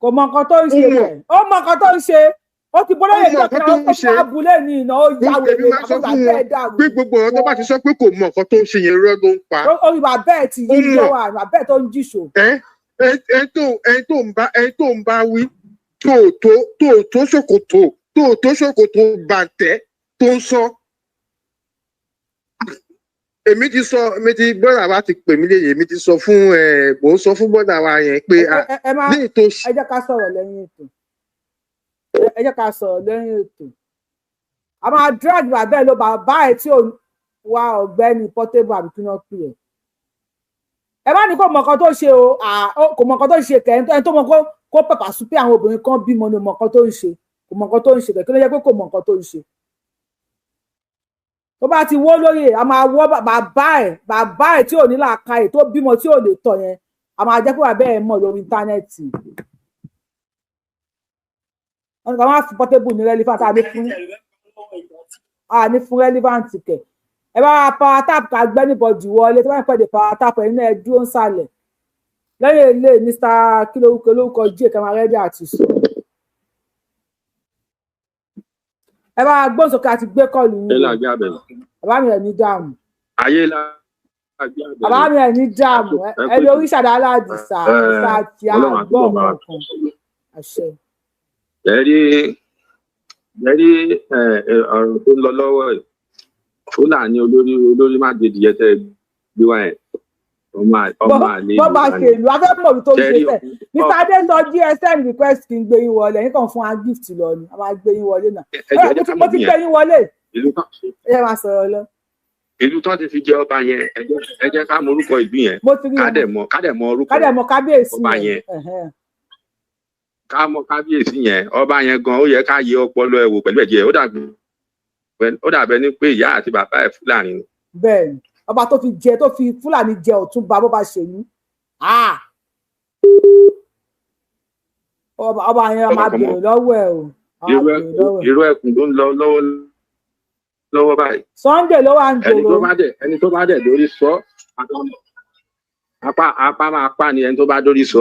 kò mọ nǹkan tó ń ṣe rẹ̀ ó mọ nǹkan tó ń ṣe ó ti bọ́lá yẹn jẹ́ pé ó ti abúlé ní ìná ó yá wèrè àbúrò bẹ́ẹ̀ dàrú. pé gbogbo ọ̀rọ̀ tó bá ti sọ pé kò mọ nǹkan tó ń ṣe yẹn rọ́ ló ń pa. orí bàbá ẹ̀ ti yí lọ́wọ́ àrùn bàbá ẹ̀ tó ń jìṣò. ẹni tó ń bá wí tó ṣòkòtò bàǹtẹ́ tó ń sọ. èmi ti bọ́dà wa ti pè mí léyè èmi ti sọ fún mò ń sọ fún bọ́dà wa yẹn pé ní ètò. ẹ jẹ́ ká sọ̀rọ̀ lẹ́yìn ètò a máa drag bàbá ẹ̀ ló bàbá ẹ̀ tí ò wá ọ̀gbẹ́ni Portable àbí kí wọ́n pè ẹ́ ẹ má ní kó mọ nǹkan tó ṣe o kò mọ nǹkan tó ṣe kẹ́ ẹni tó mọ kó pẹ̀pà sùn pé àwọn obìnrin kan bímọ ní mọ nǹkan tó ń ṣe kò mọ nǹkan tó ń ṣe kẹ́ kí ló yẹ pé kò mọ nǹkan tó ń ṣe. tó bá ti wó lóye a máa wọ́ bàbá ẹ̀ tí ò ní làákàyè tó bímọ tí ò lè tọ̀ yẹn a máa jẹ́ pé bàbá ẹ̀ mọ̀ lórí íńtánẹ́ẹ̀tì. wọ́n ní ká máa fi Portable ní relevant àní fún relevant kẹ̀ ẹ bá power tap ká gbẹ́ níbọ̀dì wọlé tó bá ń pẹ̀lú power tap ẹ̀ náà ẹ dúró ń sàlẹ̀ lẹ́yìn ilé Mr. kílórúkọ j kamarẹ́dì àti sọ. ẹ bá gbóǹsókè àti gbé kọlù yín bàbá mi ẹ̀ ní dààmú bàbá mi ẹ̀ ní dààmú ẹ ní oríṣàdá aládìsá àti àgbọ̀n nǹkan àṣẹ. ẹ̀rí ọ̀rọ̀ tó ń lọ lọ́wọ́ ẹ̀ Fulani olórí má dé ìdíyẹ tẹ́ gbé wá yẹn ọmọ àlè bọ́ bá ṣe ìlú afẹ́pọ̀ tó ń ṣe fẹ́ Mr. Adé sọ GSM request kí n gbé yín wọlé yín kàn fún wa gift lọ ni a máa gbé yín wọlé náà mo ti gbé yín wọlé ẹ máa sọ̀rọ̀ lọ. ìlú tó ti fi jẹ ọba yẹn ẹ jẹ́ ká mọ orúkọ ìlú yẹn kádẹ̀mọ orúkọ kábíyèsí ọba yẹn ká mọ kábíyèsí yẹn ọba yẹn gan ó yẹ ká yẹ ọpọlọ ẹ wò pẹ̀lú ẹ̀jẹ̀ ó dàbẹ ní pé ìyá àti bàbá ẹ̀ Fúlàní ni. bẹ́ẹ̀ni ọba tó fi Fúlàní jẹ Ọ̀túnba bó bá ṣe ní ọba yẹn máa bèrè lọ́wọ́ ẹ̀ o. irú ẹkùn tó ń lọ lọ́wọ́ báyìí. Sunday ló wà ń jòrò. ẹni tó bá dẹ̀ lórí sọ apá máa pa ni ẹni tó bá dórí sọ.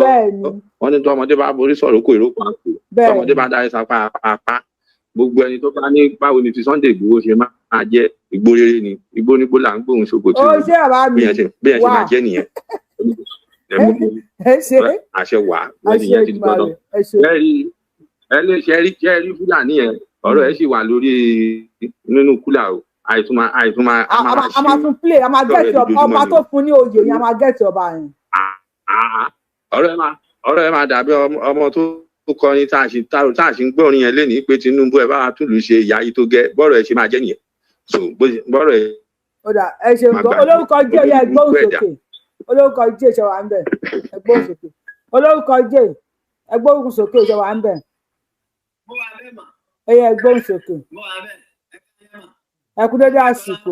wọ́n ní tọmọdé bá borí sọ̀rọ̀ kó ìrókò àpò tọmọdé bá dárí sapá apá gbogbo ẹni tó bá ní báwo ni ti Sunday Igboho ṣe máa jẹ igbó rere ni igbó nígbó là ń gbóhùn ṣòkò tí bí yẹn ṣe máa jẹ nìyẹn àṣẹ wà lẹ́yìn yẹn ti gbọ́dọ̀ ẹ rí Fulani yẹn ọ̀rọ̀ ẹ sì wà lórí nínú kúlà o àìtúmọ̀ a máa tún play a máa gẹ̀ẹ́tì ọba tó fún ní oyè yẹn a máa gẹ̀ẹ́tì ọba yẹn. ọ̀rọ̀ ẹ máa dàbí ọmọ tó kọrin tá a ṣe ń gbọ́rin yẹn lénìí pé Tinubu ẹ bá wa túlù ṣe ìyá yìí tó gẹ bọ́rọ̀ ẹ ṣe máa jẹ́ nìyẹn so bọ́rọ̀ ẹ. ọ̀dà ẹ ṣe nǹkan olórúkọ jẹ́ ìyá ẹgbọ́n sókè olórúkọ jẹ́ ìṣẹ̀wà ń bẹ̀ ẹgbọ́n sókè olórúkọ jẹ́ ẹgbọ́n sókè ìṣẹ̀wà ń bẹ̀. ẹyẹ gbóhùn sókè ẹ kú dédé àsìkò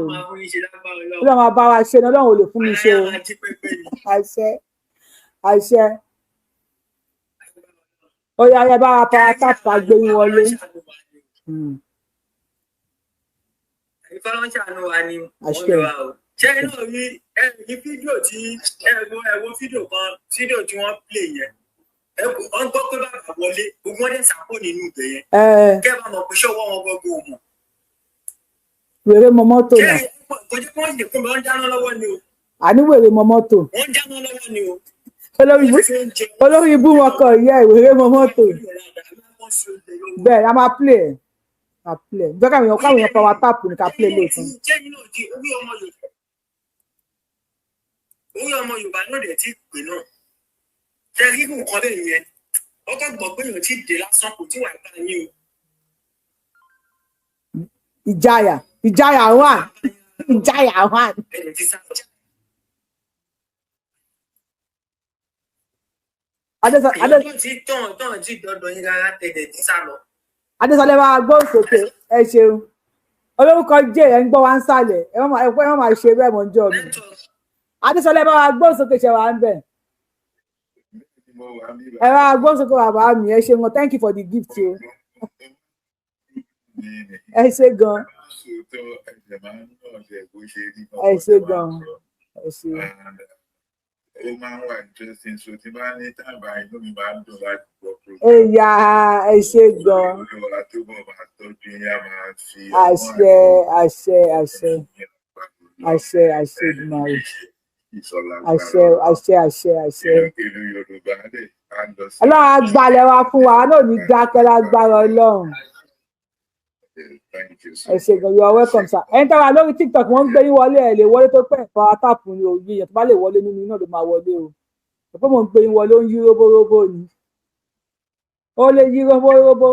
ó lọ máa bá wa ṣe ní Ọlọ́run ò lè fún mi ṣe o àṣẹ ó yá ẹ bá wa pa tápà gbé yín wọlé. ìfọlọ́nṣàánú wa ni wọ́n lọ wa o ṣé inú rí ẹ̀rí fídíò tí ẹ̀wọ̀ fídíò kan fídíò tí wọ́n play yẹn wọ́n gbọ́ pé bàbá wọlé gbogbo wọn dẹ̀ sàpò nínú ibẹ̀ yẹn kẹ́ bá mọ̀ pé ṣọ́wọ́ wọn gbogbo mọ̀. wèrè mọ mọ́tò náà. ṣé kò jẹ́ kí wọ́n ṣe fún mi wọ́n dáná lọ́wọ́ ni o. àní wèrè mọ mọ́tò. wọ́n dáná lọ́wọ́ ni o. olórí ibú wọn kọ ìyá ìwèrè mọ mọ́tò. bẹ́ẹ̀ a máa play ẹ̀ a play bẹ́ẹ̀ káwọn èèyàn power tap ní ká play lóòótọ́. orí ọmọ Yorùbá náà dẹ̀ ti pè náà ṣe rí nǹkan bẹ́ẹ̀ yẹn ọkọ̀ gbọ́ pé èèyàn ti dé lásán kò tí wà bá yín o. ìjayà wà ìjayà wà. Adésọlẹ̀ máa gbọ́ sókè ẹ ṣeun olórúkọ jẹ́ ẹ̀ ń gbọ́ wá ń sàlẹ̀ ẹ má máa ṣe bẹ́ẹ̀ mọ́ jọ mi. Adésọlẹ̀ máa gbọ́ sókè ṣe wà ń bẹ̀. Ẹ máa gbọ́ sókè bàbá mi ẹ ṣe wọn thank you for the gift o. Ẹ ṣe gan. Ẹ ṣe gan. Ẹ ṣe. Ó máa ń wà interesting so tí bá ní tàbá inú mi máa ń dùn láti gbọ́ program. Ẹ̀yà ẹ ṣe gan. Olúwa tó bọ̀ máa tọ́jú yín á máa fi àṣẹ àṣẹ àṣẹ àṣẹ àṣẹ ìdùnnàrè àṣẹ àṣẹ àṣẹ àṣẹ. ìlú Yorùbá lè á lọ sí. Ọlọ́run àgbàlẹ̀ wa fún wa náà ní dákẹ́ lágbára Ọlọ́run. Ẹ ṣé gan, you are welcome sir. Ẹni táwa lórí TikTok wọ́n ń gbé yín wọlé ẹ̀ lè wọlé tó pẹ́ power tap ní òye yẹn tó bá lè wọlé nínú iná ló máa wọlé o. Ọ̀pọ̀ mò ń gbé yín wọlé ó ń yí róbóróbó ni. Ó lè yí róbóróbó.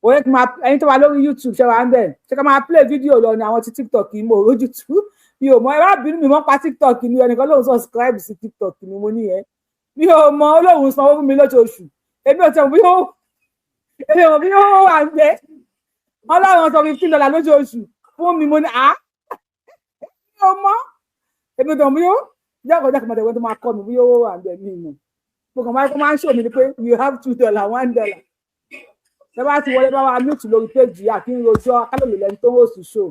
Òye kí máa ẹni tó wà lórí YouTube ṣe wà ń bẹ̀. Ṣé ká máa play fídíò lọ ní àwọn ti TikTok yìí mo rójú tú. Mi ò mọ ẹ bá bínú mi mọ́ pa TikTok ni ẹnìkan lóun subscribe sí TikTok ni mo ní yẹn. Mi ò mọ Ọlọ́run sanwó fún mi lóṣooṣù. Èmi ò tẹ̀ bí ó wà ń gbé. Ọlọ́run sọ $15 lóṣooṣù fún mi mo ní ọmọ èmi tó bí ó jẹ́ ọ̀gá jẹ́kọ̀ọ́ mọ̀tẹ̀wé tó máa kọ́ mi bí ó wà bẹ̀ mí nù gbogbo máa ń ṣò mí ni pé you have $2 $1 ṣé bá ti wọlé bá wa mute lórí péjì àti ń rojọ́ akálòlè lẹ́ni tó host show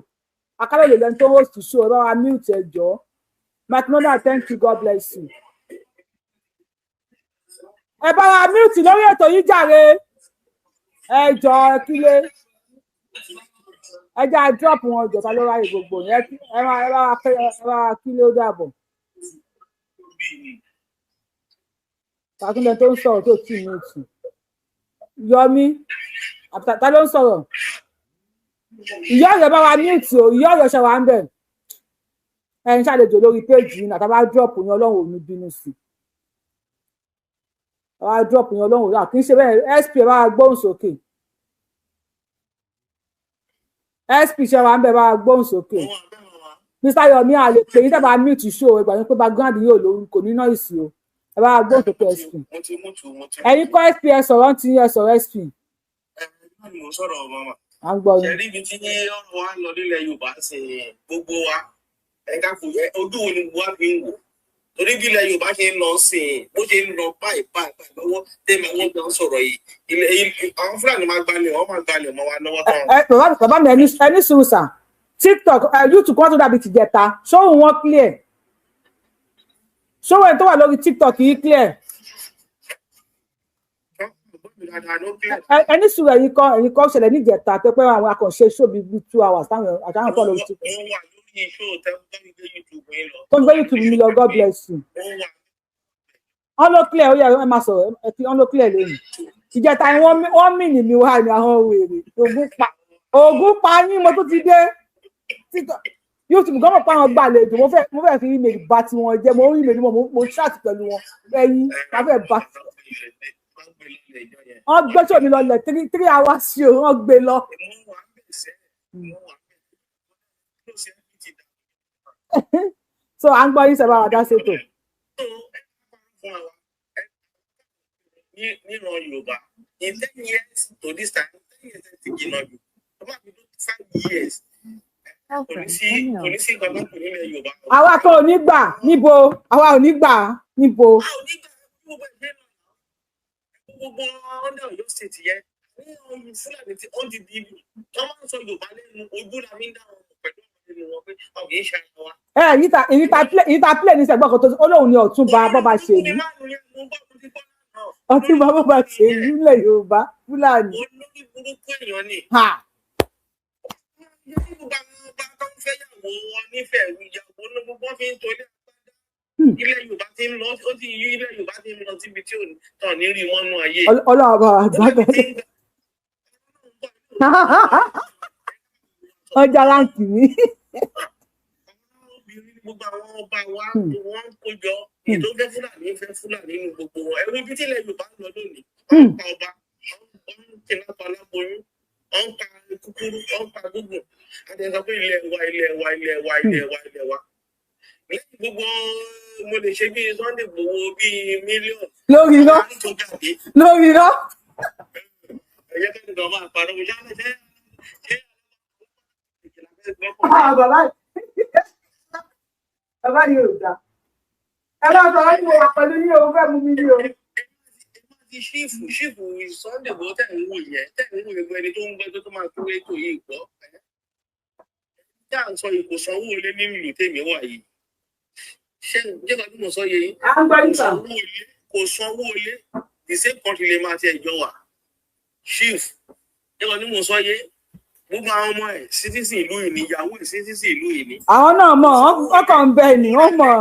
akálòlè lẹ́ni tó host show ẹ bá wa mute ẹ jọ McDonald thank you God bless you ẹ bá wa mute lórí ètò yìí jàre ẹ jọ ẹ kílé ẹ jẹ́ drop wọn jọ̀ta ló ráyè gbogbo yẹn ẹ máa kí ló dàbọ̀. Tàkúnlẹ̀ tó ń sọ̀rọ̀ tó tì mí tù. Yọmí ta ló ń sọ̀rọ̀? Ìyá ọ̀rẹ́ bá wa mute o, ìyá ọ̀rẹ́ ṣe wà ń bẹ̀. Ẹ ń ṣàlejò lórí péjì yìí nàtà bá drop yẹn Ọlọ́run ò ní bínú sí. Bá drop yẹn Ọlọ́run ò rà kì í ṣe bẹ́ẹ̀ SP bá wa gbóhùn sókè. SP ṣe wà ń bẹ̀ bá gbóhùn sókè Mr. Yomi àlè pé yín dábàá mute show ẹgbàá yín pé background yóò lórí kò ní noise o ẹ bá gbóhùn sókè SP ẹ̀yin kọ́ SP ẹ sọ̀rọ̀ ti ẹ sọ̀rọ̀ SP. à ń gbọ́ yín. ṣe rí ibi tí ọ̀rọ̀ wa ń lọ nílẹ̀ Yorùbá ṣe gbogbo wa ẹ̀ka kò yẹ ojú wo ni wàá fi ń wò torí bí ilẹ̀ Yorùbá ṣe ń lọ sí i bó ṣe ń lọ báyìí lọ́wọ́ tẹ́lẹ̀ àwọn ọ̀gá ń sọ̀rọ̀ yìí àwọn Fúlàní máa gbalẹ̀ wọ́n máa gbalẹ̀ mọ́ wa lọ́wọ́ tán. bàbá mi ẹni sùúrù sà TikTok YouTube kan tó dàbí ti jẹta ṣóhùn wọn clear ṣóhùn ẹ̀ tó wà lórí TikTok yìí clear. ẹni sùúrù ẹ̀yin kan ṣẹlẹ̀ níjẹta tó pé àwọn akànṣe show bíi 2 hours táwọn àtàwọn tó lórí TikTok. tó ń gbé YouTube mi lọ God bless you. wọ́n ló clear ó yẹ ẹ máa sọ̀rọ̀ wọ́n ló clear lẹ́yìn. ìjẹta wọ́n mì ní mi wá ní àwọn wèrè ògùn pa yín mo tún ti dé YouTube gbọ́dọ̀ pa àwọn gbàlejò mo fẹ́ fi email bá ti wọn jẹ́ mo rí email mo chat pẹ̀lú wọn ẹ̀yin ká fẹ́ bá wọ́n gbé tí omi lọlẹ̀ 3 hours sí o wọ́n gbé lọ. So à ń gbọ́ yín sẹ́bà wàdá ṣètò. níran Yorùbá in 10 years to this time 10 ti jìnnà jù tó bá fi 5 years kò ní sí nǹkan tó kù nílẹ̀ Yorùbá. Àwa kan ò ní gbà níbo àwa ò ní gbà níbo. A ò ní gbà gbogbo ẹgbẹ́ náà gbogbo under Ọ̀yọ́ state yẹn ní ọ̀hún Fúlàní tí ó ti di wọ́n máa ń sọ Yorùbá lẹ́nu ojú la mi ń dá wọn pẹ̀lú ọ̀rọ̀ nínú wọn pé ọ̀ kì í ṣe ara wa. Ìyíta play ní sẹ́gbọ́n kan tó Olóhùn ni Ọ̀túnba bọ́ba ṣèlú. Ọ̀túnba bọ́ba ṣèlú ilẹ̀ Yorùbá Fúlàní. Olórí burúkú èèyàn ni. Yorùbá bá tó ń fẹ́ yàwó wọn nífẹ̀ẹ́ ìyàwó ní gbogbo fi ń torí àgbàdá. Ilẹ̀ Yorùbá ti ń lọ ó ti yí ilẹ̀ Yorùbá ti ń lọ síbi tí ò tàn ní rí mọ́nú ayé. Ọlọ́run bá wà gbàgbẹ́. Ọjà láǹkì mi. Gbogbo àwọn ọba wa wọ́n ń kójọ ètò fẹ́ Fúlàní nínú gbogbo wọn. Ẹ̀rù ibi tí ilẹ̀ Yorùbá ń lọ lónìí. Wọ́n ń pa ọba, wọ́n ń kìnnà pa aláboyún, wọ́n ń pa kúkúrú, wọ́n ń pa gbogbo. Àtẹ̀sọ́ pé ilẹ̀ wa. Lẹ́yìn gbogbo mo lè ṣe bíi Sunday Igboho bíi mílíọ̀nù. Lórí iná. Ẹ̀yẹ́ kẹ́ni kan máa parọ́ mo ṣáà lẹ́sẹ̀. Bàbá yìí ò dá. Ẹ bá sọ wọ́n ní mo wà pẹ̀lú ní òun fẹ́ mú mi ní o. Ti ṣífù Sunday Igboho tẹ̀ ń wò yẹn gbogbo ẹni tó ń gbẹ́ tó máa kúrò ètò yìí gbọ́. Tí à ń sọ ipò sanwó ilé nínú ìlú tèmi wà yìí. Ṣé jẹ́ kan tí mo sọ yẹ yín? Kò sanwó ilé the same country lè máa ti ẹ̀jọ́ wà. Chief jẹ́ kan tí mo sọ yẹ gbogbo àwọn ọmọ ẹ̀ citizen ìlú yìí ni ìyàwó ẹ̀ citizen ìlú yìí ni. Àwọn náà mọ̀ ọkàn ń bẹ ni wọ́n mọ̀.